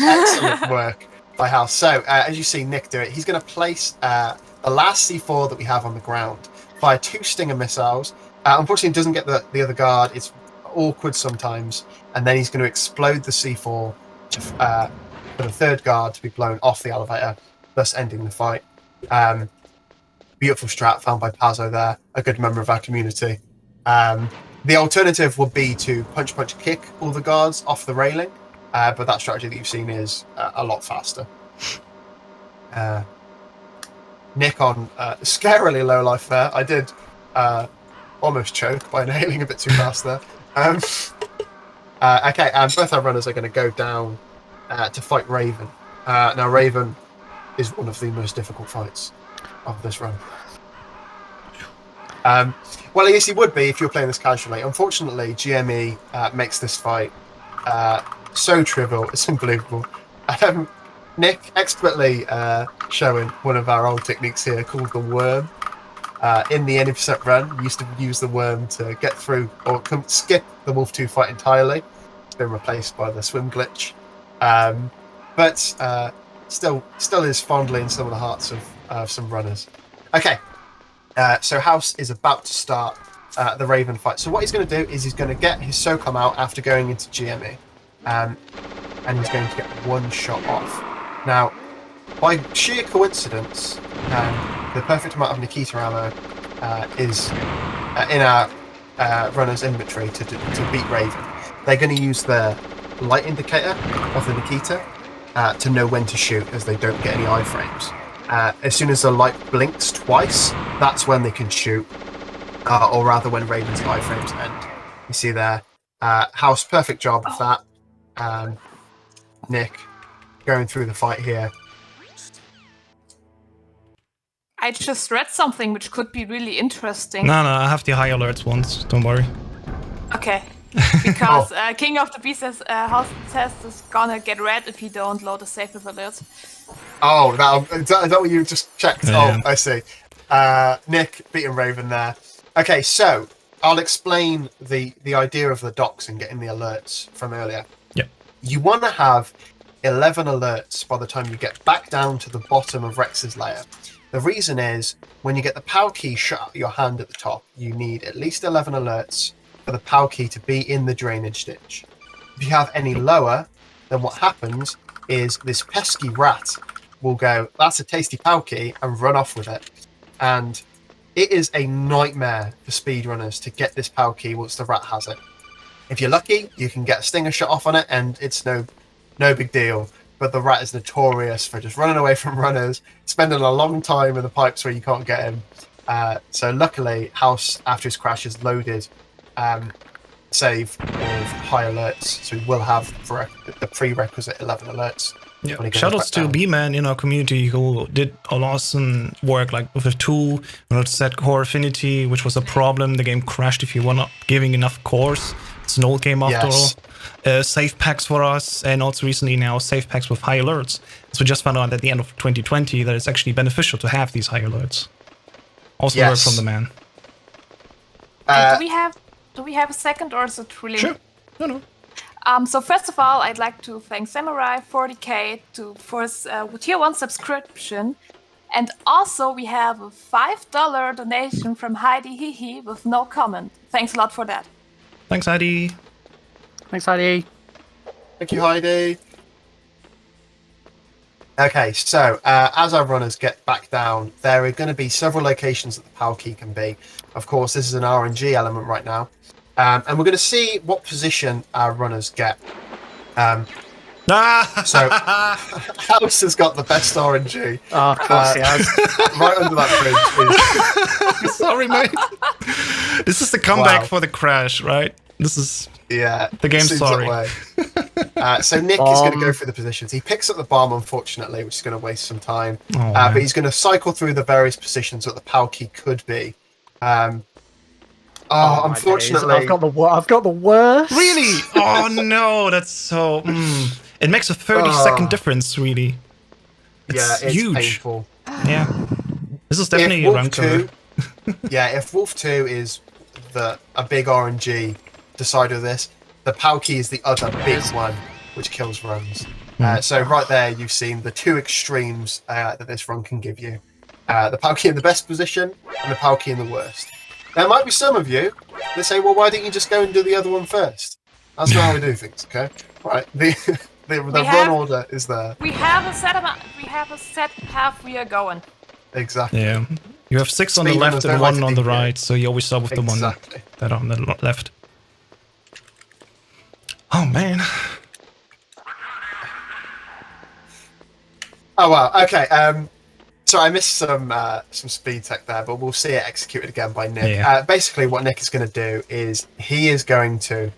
excellent work by House. So, as you see Nick do it, he's going to place the last C4 that we have on the ground, fire 2 Stinger missiles. Unfortunately, it doesn't get the other guard. It's awkward sometimes. And then he's going to explode the C4 for the third guard to be blown off the elevator, thus ending the fight. Beautiful strat found by Pazzo there, a good member of our community. The alternative would be to punch, kick all the guards off the railing, but that strategy that you've seen is a lot faster. Nick on scarily low life there. I did almost choke by inhaling a bit too fast there. Okay, and both our runners are going to go down to fight Raven. Now, Raven is one of the most difficult fights of this run. Well, I guess he would be if you're playing this casually. Unfortunately, GME makes this fight so trivial, it's unbelievable. Nick expertly showing one of our old techniques here called the worm. In the any percent run, we used to use the worm to get through or skip the Wolf 2 fight entirely. It's been replaced by the swim glitch. But still is fondly in some of the hearts of some runners. Okay, so House is about to start the Raven fight. So what he's going to do is he's going to get his SOCOM out after going into GME. And he's going to get one shot off. Now, by sheer coincidence, the perfect amount of Nikita ammo is in our runner's inventory to beat Raven. They're going to use the light indicator of the Nikita to know when to shoot, as they don't get any iframes. As soon as the light blinks twice, that's when they can shoot, or rather when Raven's iframes end. You see there, House, perfect job of that. Nick going through the fight here. I just read something which could be really interesting. No, I have the high alerts ones. Don't worry. Okay. Because King of the Beast says Hau5test is gonna get red if you don't load a save with alerts. Oh, is that what you just checked? Yeah. Oh, I see. Nick beating Raven there. Okay, so I'll explain the idea of the docs and getting the alerts from earlier. Yep. You want to have 11 alerts by the time you get back down to the bottom of Rex's layer. The reason is, when you get the POW key shut out of your hand at the top, you need at least 11 alerts for the POW key to be in the drainage ditch. If you have any lower, then what happens is this pesky rat will go, that's a tasty POW key, and run off with it. And it is a nightmare for speedrunners to get this POW key once the rat has it. If you're lucky, you can get a stinger shot off on it, and it's no big deal. But the rat is notorious for just running away from runners, spending a long time in the pipes where you can't get him. So luckily, House, after his crash, is loaded save with high alerts, so we will have the prerequisite 11 alerts. Yeah. Shoutouts to B-Man in our community who did an awesome work, like with a tool in order to set core affinity, which was a problem. The game crashed if you were not giving enough cores. It's an old game after all. Save packs for us, and also recently now save packs with high alerts. So we just found out at the end of 2020 that it's actually beneficial to have these high alerts. Also work from the man. Do we have a second, or is it really? Sure. No. So first of all, I'd like to thank Samurai 40k for his tier 1 subscription. And also we have a $5 donation from Heidi Hihi with no comment. Thanks a lot for that. Thanks, Heidi. Thanks, Heidi. Thank you, Heidi. Okay, so as our runners get back down, there are going to be several locations that the PAL key can be. Of course, this is an RNG element right now. And we're going to see what position our runners get. So, House has got the best RNG. Oh, of course he has. Right under that bridge. Sorry, mate. This is the comeback for the crash, right? This is the game. Seems Sorry. that way. So Nick is going to go through the positions. He picks up the bomb, unfortunately, which is going to waste some time. But he's going to cycle through the various positions that the PAL key could be. Unfortunately, I've got the worst. Really? Oh no, that's so. It makes a 30-second difference, really. It's huge. Painful. Yeah. This is definitely a run killer. If Wolf 2 is a big RNG decider of this, the PAL key is the other big one, which kills runs. So right there, you've seen the two extremes that this run can give you. The PAL key in the best position, and the PAL key in the worst. There might be some of you that say, well, why don't you just go and do the other one first? That's not how we do things, okay? Right. The run order is there. We have a set path we are going. Exactly. Yeah. You have 6 on the left and 1 on the right, so you always start with the one that on the left. Oh man. Oh wow. Okay. So I missed some speed tech there, but we'll see it executed again by Nick. Yeah. Basically, what Nick is going to do is he is going to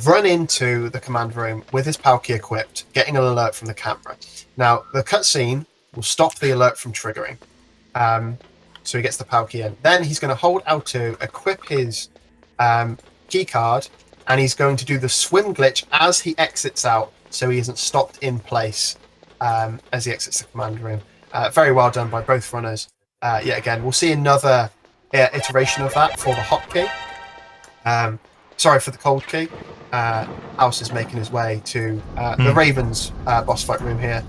run into the command room with his PAL key equipped, getting an alert from the camera. Now, the cutscene will stop the alert from triggering. So he gets the PAL key in. Then he's going to hold L2, equip his key card, and he's going to do the swim glitch as he exits out, so he isn't stopped in place as he exits the command room. Very well done by both runners. Yet again, we'll see another iteration of that for the hot key. For the cold key. House is making his way to the Ravens boss fight room here.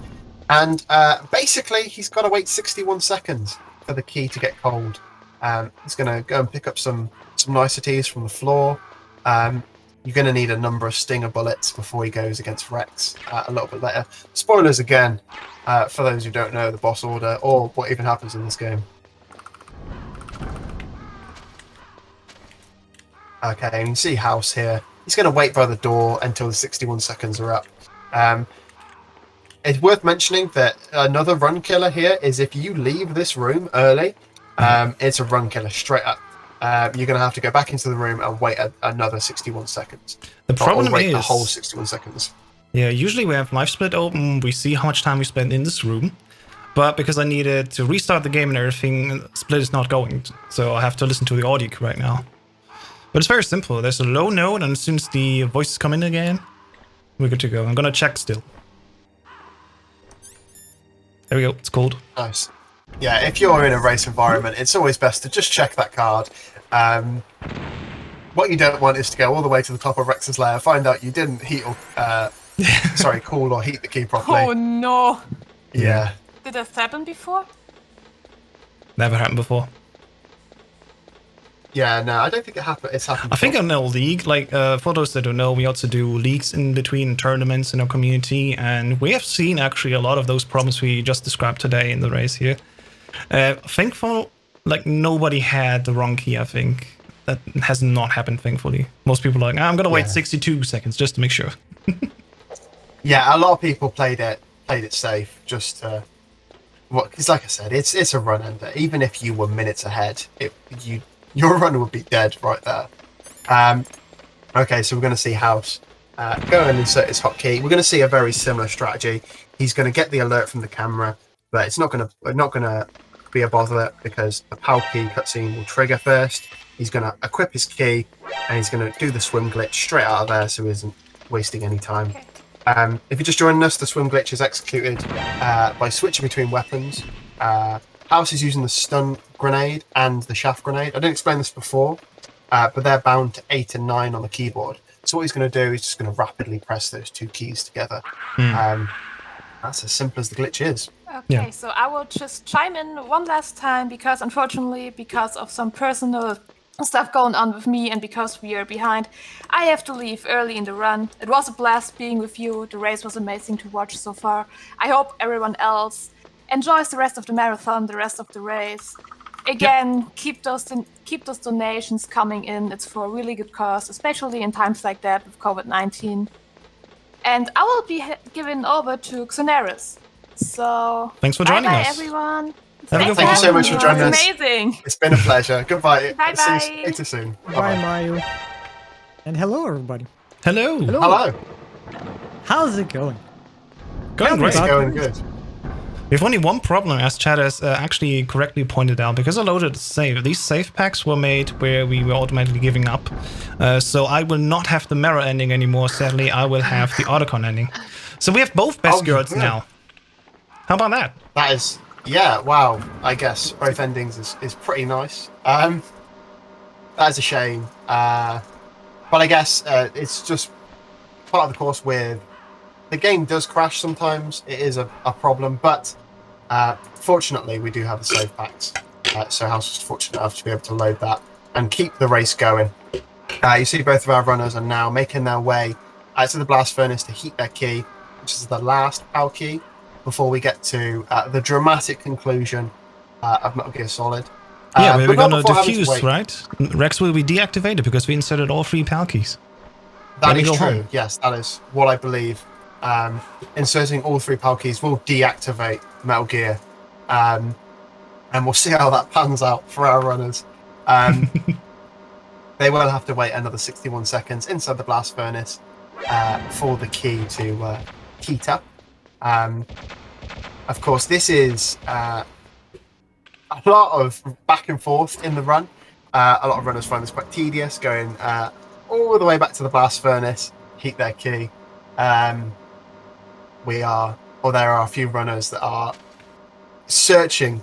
And basically, he's got to wait 61 seconds for the key to get cold. He's going to go and pick up some niceties from the floor. You're going to need a number of stinger bullets before he goes against Rex a little bit later. Spoilers again, for those who don't know the boss order or what even happens in this game. Okay, and you can see House here. He's going to wait by the door until the 61 seconds are up. It's worth mentioning that another run killer here is if you leave this room early, it's a run killer straight up. You're going to have to go back into the room and wait another 61 seconds. The problem is the whole 61 seconds. Yeah, usually we have live split open, we see how much time we spend in this room. But because I needed to restart the game and everything, split is not going. So I have to listen to the audio right now. But it's very simple. There's a low note, and as soon as the voices come in again, we're good to go. I'm gonna check still. There we go. It's cold. Nice. Yeah, if you're in a race environment, it's always best to just check that card. What you don't want is to go all the way to the top of Rex's lair, find out you didn't heat or cool or heat the key properly. Oh no! Yeah. Did that happen before? Never happened before. Yeah, no, I don't think it's happened. I think on the league, for those that don't know, we also do leagues in between tournaments in our community, and we have seen actually a lot of those problems we just described today in the race here. Thankful, nobody had the wrong key. I think that has not happened. Thankfully, most people are like, I'm gonna wait 62 seconds just to make sure. Yeah, a lot of people played it safe, just because like I said, it's a run ender. Even if you were minutes ahead, your run would be dead right there. Okay, so we're going to see House go and insert his hotkey. We're going to see a very similar strategy. He's going to get the alert from the camera, but it's not going to be a bother because the PAL key cutscene will trigger first. He's going to equip his key, and he's going to do the swim glitch straight out of there, so he isn't wasting any time. If you're just joining us, the swim glitch is executed by switching between weapons. House is using the stun grenade and the shaft grenade. I didn't explain this before, but they're bound to 8 and 9 on the keyboard. So what he's going to do is just going to rapidly press those two keys together. That's as simple as the glitch is. Okay, Yeah. so I will just chime in one last time because unfortunately, because of some personal stuff going on with me and because we are behind, I have to leave early in the run. It was a blast being with you. The race was amazing to watch so far. I hope everyone else enjoys the rest of the marathon, the rest of the race. Again, keep those donations coming in. It's for a really good cause, especially in times like that with COVID-19. And I will be giving over to Xoneris. So Thanks for joining bye-bye, us. everyone. Have a good Thank you one. so much for joining us. It's amazing. It's been a pleasure. Goodbye. Bye-bye. See you soon. Bye, Mayu. And hello, everybody. Hello. Hello. How's it going? Going great. It's going good. We have only one problem, as Chad has actually correctly pointed out, because I loaded a save. These save packs were made where we were automatically giving up. So I will not have the Meryl ending anymore, sadly. I will have the Otacon ending. So we have both best girls now. How about that? That is, yeah, wow. I guess both endings is pretty nice. That is a shame. But I guess it's just part of the course with the game does crash sometimes. It is a problem, but fortunately we do have the save packs. So House was fortunate enough to be able to load that and keep the race going. You see both of our runners are now making their way to the blast furnace to heat their key, which is the last PAL key, before we get to the dramatic conclusion of Metal Gear Solid. Yeah, we're but not going to before having to defuse, wait. right? Rex will be deactivated because we inserted all 3 PAL keys. That Ready is to true. go home. Yes, that is what I believe. Inserting all 3 PAL keys will deactivate Metal Gear. And we'll see how that pans out for our runners. They will have to wait another 61 seconds inside the blast furnace for the key to heat up. Of course, this is a lot of back and forth in the run. A lot of runners find this quite tedious, going all the way back to the blast furnace, heat their key. There are a few runners that are searching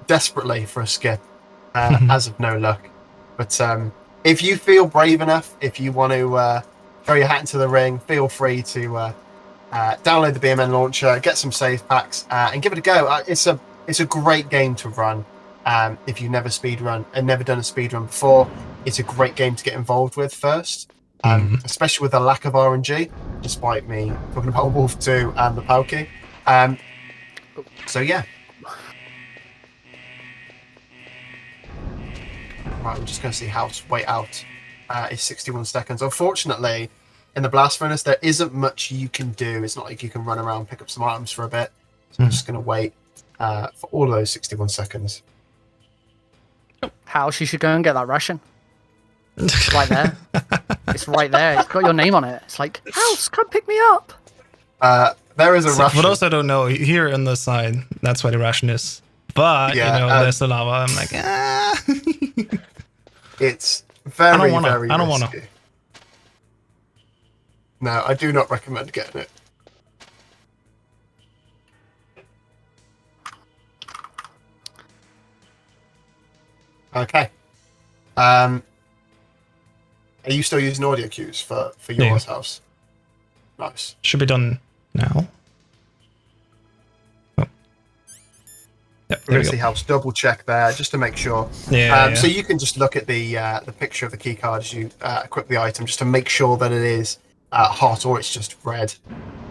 desperately for a skip, as of no luck. But if you feel brave enough, if you want to throw your hat into the ring, feel free to download the BMN launcher, get some save packs, and give it a go. It's a great game to run. If you've never speedrun and never done a speedrun before, it's a great game to get involved with first, especially with the lack of RNG, despite me talking about Wolf 2 and the PAL key. So yeah. Right, we're just going to see how to wait out is 61 seconds. Unfortunately, in the blast furnace, there isn't much you can do. It's not like you can run around, pick up some items for a bit. So I'm just going to wait for all of those 61 seconds. How she should go and get that ration. It's right there. It's right there. It's got your name on it. It's like, House, come pick me up. There is a So ration. for those that don't know, here on the side, that's where the ration is. But, Yeah, there's the lava. I'm like, It's very, wanna. very I don't wanna. risky. No, I do not recommend getting it. Okay. Are you still using audio cues for yours, House? Nice. Should be done now. Oh. Yep, We're there going we to go. see House double check there just to make sure. Yeah, So you can just look at the picture of the key card as you equip the item just to make sure that it is hot or it's just red,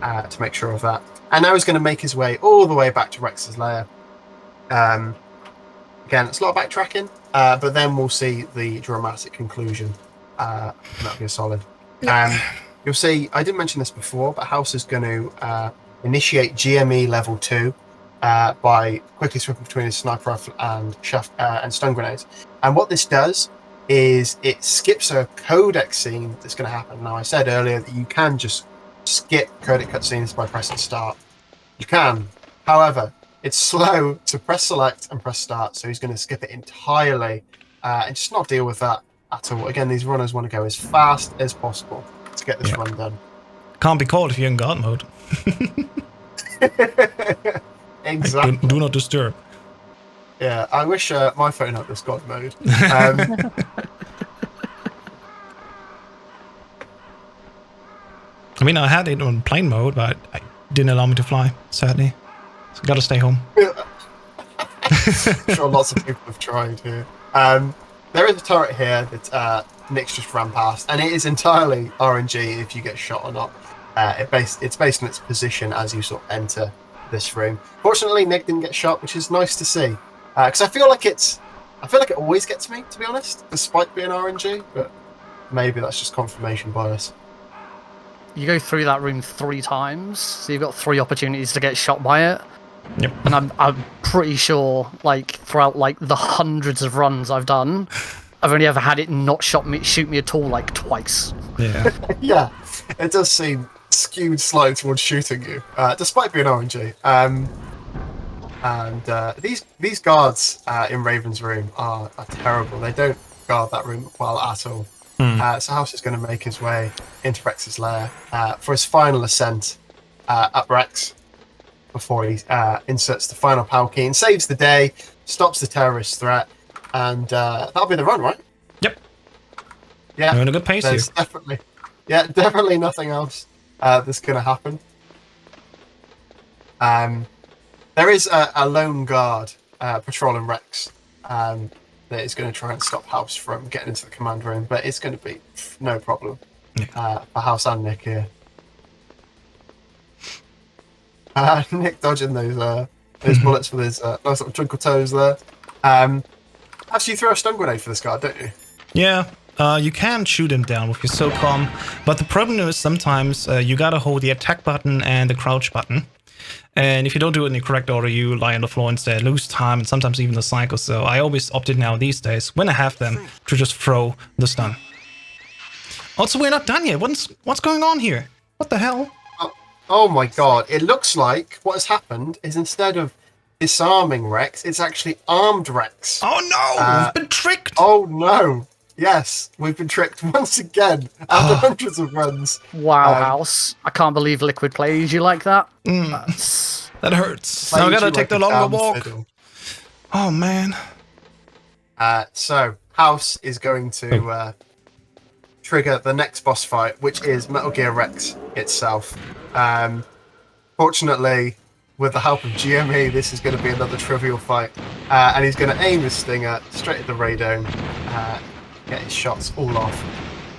to make sure of that. And now he's going to make his way all the way back to Rex's lair. Again, it's a lot of backtracking, but then we'll see the dramatic conclusion. Metal Gear Solid. You'll see, I didn't mention this before, but House is going to initiate GME level 2 by quickly switching between his sniper rifle and stun grenades. And what this does is it skips a codec scene that's going to happen. Now, I said earlier that you can just skip codec cutscenes by pressing start. You can. However, it's slow to press select and press start, so he's going to skip it entirely and just not deal with that at all. Again, these runners want to go as fast as possible to get this run done. Can't be called if you're in guard mode. Exactly. Do not disturb. Yeah, I wish my phone had this god mode. I mean, I had it on plane mode, but it didn't allow me to fly, sadly. So gotta stay home. I'm sure lots of people have tried here. There is a turret here that Nick's just ran past, and it is entirely RNG if you get shot or not. It's based on its position as you sort of enter this room. Fortunately, Nick didn't get shot, which is nice to see. Because I feel like it always gets me, to be honest, despite being RNG. But maybe that's just confirmation bias. You go through that room 3 times, so you've got 3 opportunities to get shot by it. Yep. And I'm pretty sure, like, throughout like the hundreds of runs I've done, I've only ever had it not shoot me at all, like, twice. Yeah. Yeah, it does seem skewed slightly towards shooting you, despite being RNG. And these guards in Raven's room are terrible. They don't guard that room well at all. So House is going to make his way into Rex's lair for his final ascent up Rex before he inserts the final power key and saves the day, stops the terrorist threat, and that'll be the run, right? Yep. Yeah. We're in a good pace There's here. definitely nothing else that's going to happen. There is a lone guard patrolling Rex that is going to try and stop House from getting into the command room, but it's going to be no problem for House and Nick here. Nick dodging those bullets with his nice little twinkle toes there. Actually, you throw a stun grenade for this guard, don't you? Yeah. You can shoot him down with your SOCOM, but the problem is sometimes you gotta hold the attack button and the crouch button. And if you don't do it in the correct order, you lie on the floor instead, lose time, and sometimes even the cycle. So I always opted now these days, when I have them, to just throw the stun. Also, we're not done yet. What's going on here? What the hell? Oh my god, it looks like what has happened is instead of disarming Rex, it's actually armed Rex. Oh no, we've been tricked! Oh no, yes, we've been tricked once again after hundreds of runs. Wow, House. I can't believe Liquid plays you like that. That hurts. Now I gotta take the longer walk. Oh man. So, House is going to trigger the next boss fight, which is Metal Gear Rex itself. Fortunately, with the help of GME, this is going to be another trivial fight. And he's going to aim his stinger straight at the radome, get his shots all off.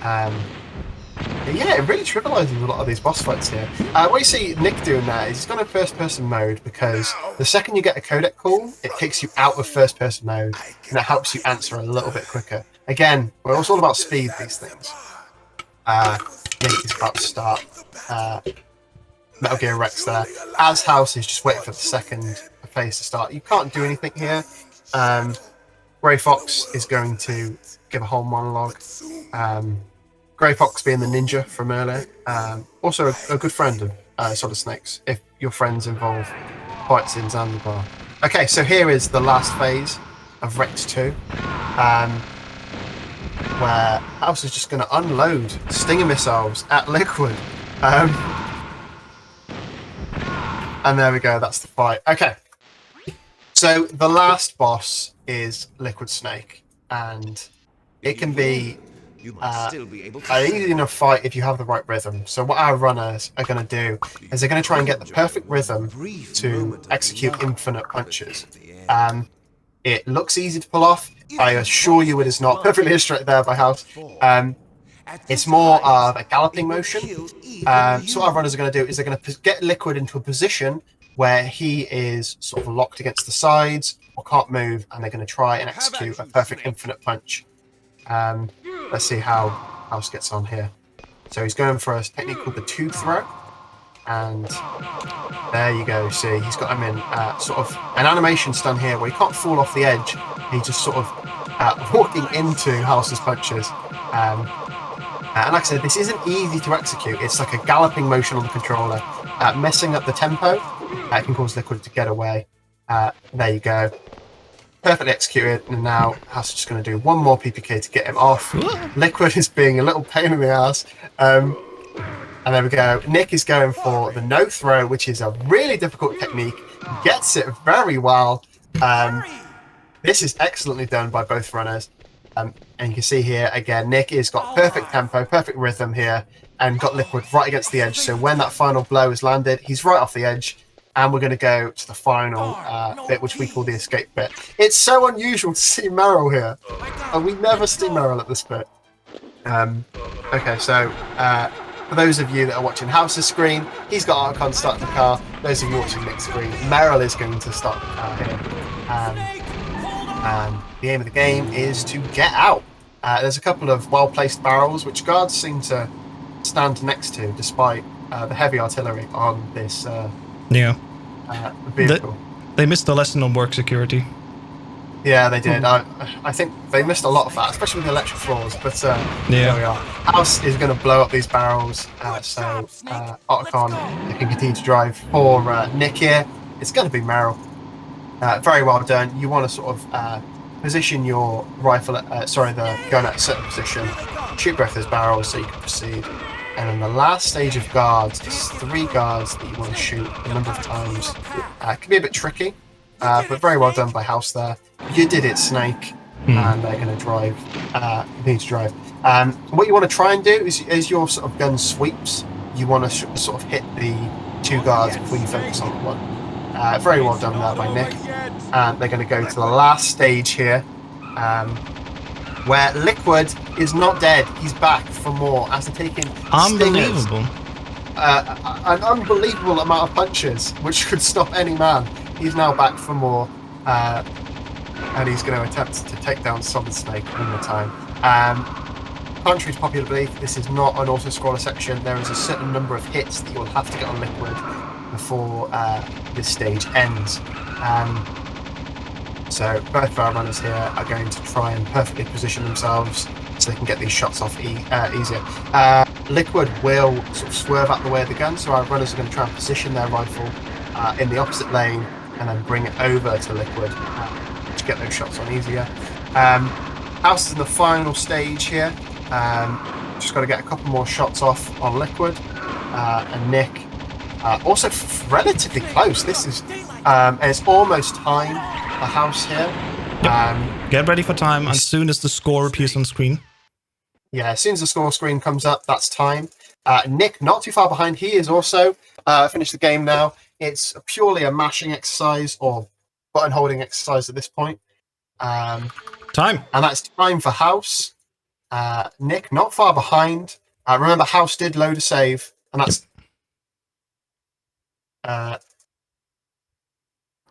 Yeah, it really trivializes a lot of these boss fights here. What you see Nick doing there is he's gone in first-person mode because the second you get a codec call, it kicks you out of first-person mode, and it helps you answer a little bit quicker. Again, we're also all about speed, these things. Nick is about to start Metal Gear Rex there. As House is just waiting for the second phase to start. You can't do anything here. Grey Fox is going to give a whole monologue. Grey Fox being the ninja from earlier. Also a good friend of Solid Snakes, if your friends involve fights in Zanzibar. Okay, so here is the last phase of Rex 2. Where House is just going to unload Stinger missiles at Liquid. And there we go, that's the fight. Okay, so the last boss is Liquid Snake, and it can be an easy enough fight if you have the right rhythm. So what our runners are going to do is they're going to try and get the perfect rhythm to execute infinite punches. It looks easy to pull off. I assure you it is not. Perfectly straight there by House. It's more of a galloping motion. So what our runners are going to do is they're going to get Liquid into a position where he is sort of locked against the sides or can't move, and they're going to try and execute a perfect infinite punch. Let's see how House gets on here. So he's going for a technique called the tube throw. And there you go, see, he's got him in sort of an animation stun here where he can't fall off the edge. He's just sort of walking into House's punches. And like I said, this isn't easy to execute. It's like a galloping motion on the controller. Messing up the tempo can cause Liquid to get away. There you go. Perfectly executed, and now House is just going to do one more PPK to get him off. Liquid is being a little pain in the ass. And there we go. Nick is going for the no throw, which is a really difficult technique. Gets it very well. This is excellently done by both runners. And you can see here, again, Nick has got perfect tempo, perfect rhythm here, and got Liquid right against the edge. So when that final blow is landed, he's right off the edge. and we're going to go to the final bit, which we call the escape bit. It's so unusual to see Meryl here. We never see Meryl at this bit. Okay, so for those of you that are watching Hau's screen, he's got Archon start the car. Those of you watching Nick's screen, Meryl is going to start the car here. And the aim of the game is to get out. There's a couple of well-placed barrels, which guards seem to stand next to, despite the heavy artillery on this vehicle. They missed the lesson on work security. Yeah, they did. I think they missed a lot of that, especially with the electric floors. But there we are. House is going to blow up these barrels, so Archon can continue to drive for Nick here. It's going to be Meryl. Very well done. You want to sort of position your rifle, the gun at a certain position, shoot both those barrels so you can proceed. And then the last stage of guards is 3 guards that you want to shoot a number of times. It can be a bit tricky, but very well done by House there. You did it, Snake, and they're going to drive, continue to drive. What you want to try and do is your sort of gun sweeps. You want to sort of hit the 2 guards before you focus on one. Very well done there by Nick. And they're going to go to the last stage here, where Liquid is not dead. He's back for more after taking Unbelievable. An unbelievable amount of punches, which could stop any man. He's now back for more, and he's going to attempt to take down Solid Snake one more time. Contrary to popular belief, this is not an auto-scroller section. There is a certain number of hits that you'll have to get on Liquid before this stage ends. So both of our runners here are going to try and perfectly position themselves so they can get these shots off easier. Liquid will sort of swerve out the way of the gun, so our runners are going to try and position their rifle in the opposite lane and then bring it over to Liquid to get those shots on easier. House is in the final stage here. Just got to get a couple more shots off on Liquid. And Nick also relatively close. This is it's almost time for House here. Get ready for time as soon as the score appears on screen. Yeah, as soon as the score screen comes up, that's time. Nick, not too far behind. He is also finished the game now. It's purely a mashing exercise or button holding exercise at this point. Time. And that's time for House. Nick, not far behind. Remember, House did load a save, and that's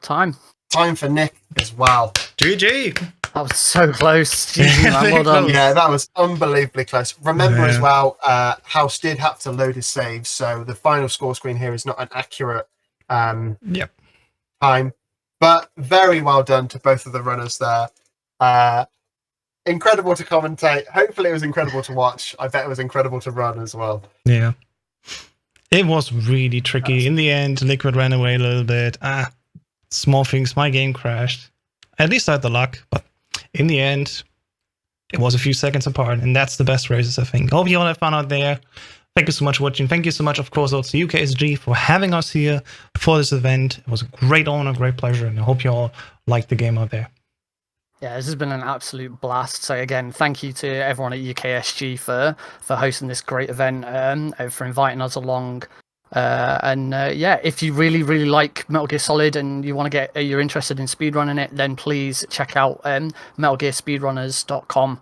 time for Nick as well. GG. That was so close. GG, man. Well done. Yeah, that was unbelievably close. Remember as well, House did have to load his saves, so the final score screen here is not an accurate time. But very well done to both of the runners there. Incredible to commentate. Hopefully it was incredible to watch. I bet it was incredible to run as well. Yeah. It was really tricky. In the end, Liquid ran away a little bit. Small things. My game crashed. At least I had the luck, but in the end, it was a few seconds apart, and that's the best races, I think. Hope you all have fun out there. Thank you so much for watching. Thank you so much, of course, also to UKSG for having us here for this event. It was a great honor, great pleasure, and I hope you all liked the game out there. Yeah, this has been an absolute blast. So again, thank you to everyone at UKSG for hosting this great event, for inviting us along. Yeah, if you really like Metal Gear Solid and you want to get, you're interested in speedrunning it, then please check out metalgearspeedrunners.com.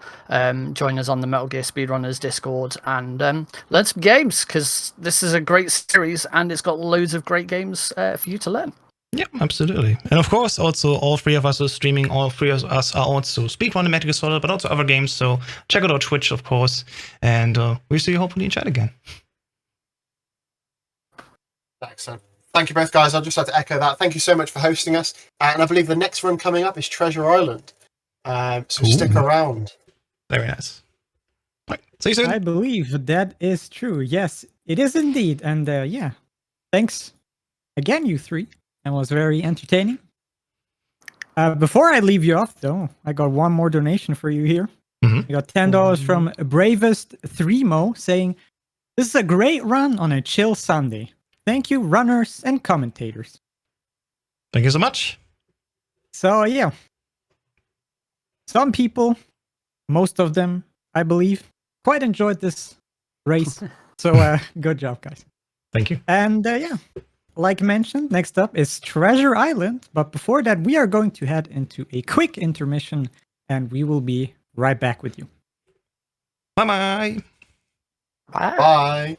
Join us on the Metal Gear Speedrunners Discord and learn some games, because this is a great series and it's got loads of great games for you to learn. Yeah, absolutely. And of course, also all 3 of us are streaming. All 3 of us are also speedrunning Metal Gear Solid, but also other games. So check out our Twitch, of course, and we'll see you hopefully in chat again. Excellent. Thank you both, guys. I'd just like to echo that. Thank you so much for hosting us. And I believe the next run coming up is Treasure Island. So stick around. Very nice. Right. See you soon. I believe that is true. Yes, it is indeed. And yeah, thanks again, you 3. It was very entertaining. Before I leave you off, though, I got one more donation for you here. I got $10 from Bravest 3mo saying, "This is a great run on a chill Sunday. Thank you, runners and commentators." Thank you so much. So, yeah. Some people, most of them, I believe, quite enjoyed this race. So, good job, guys. Thank you. And, yeah. like mentioned, next up is Treasure Island. But before that, we are going to head into a quick intermission, and we will be right back with you. Bye-bye. Bye. Bye.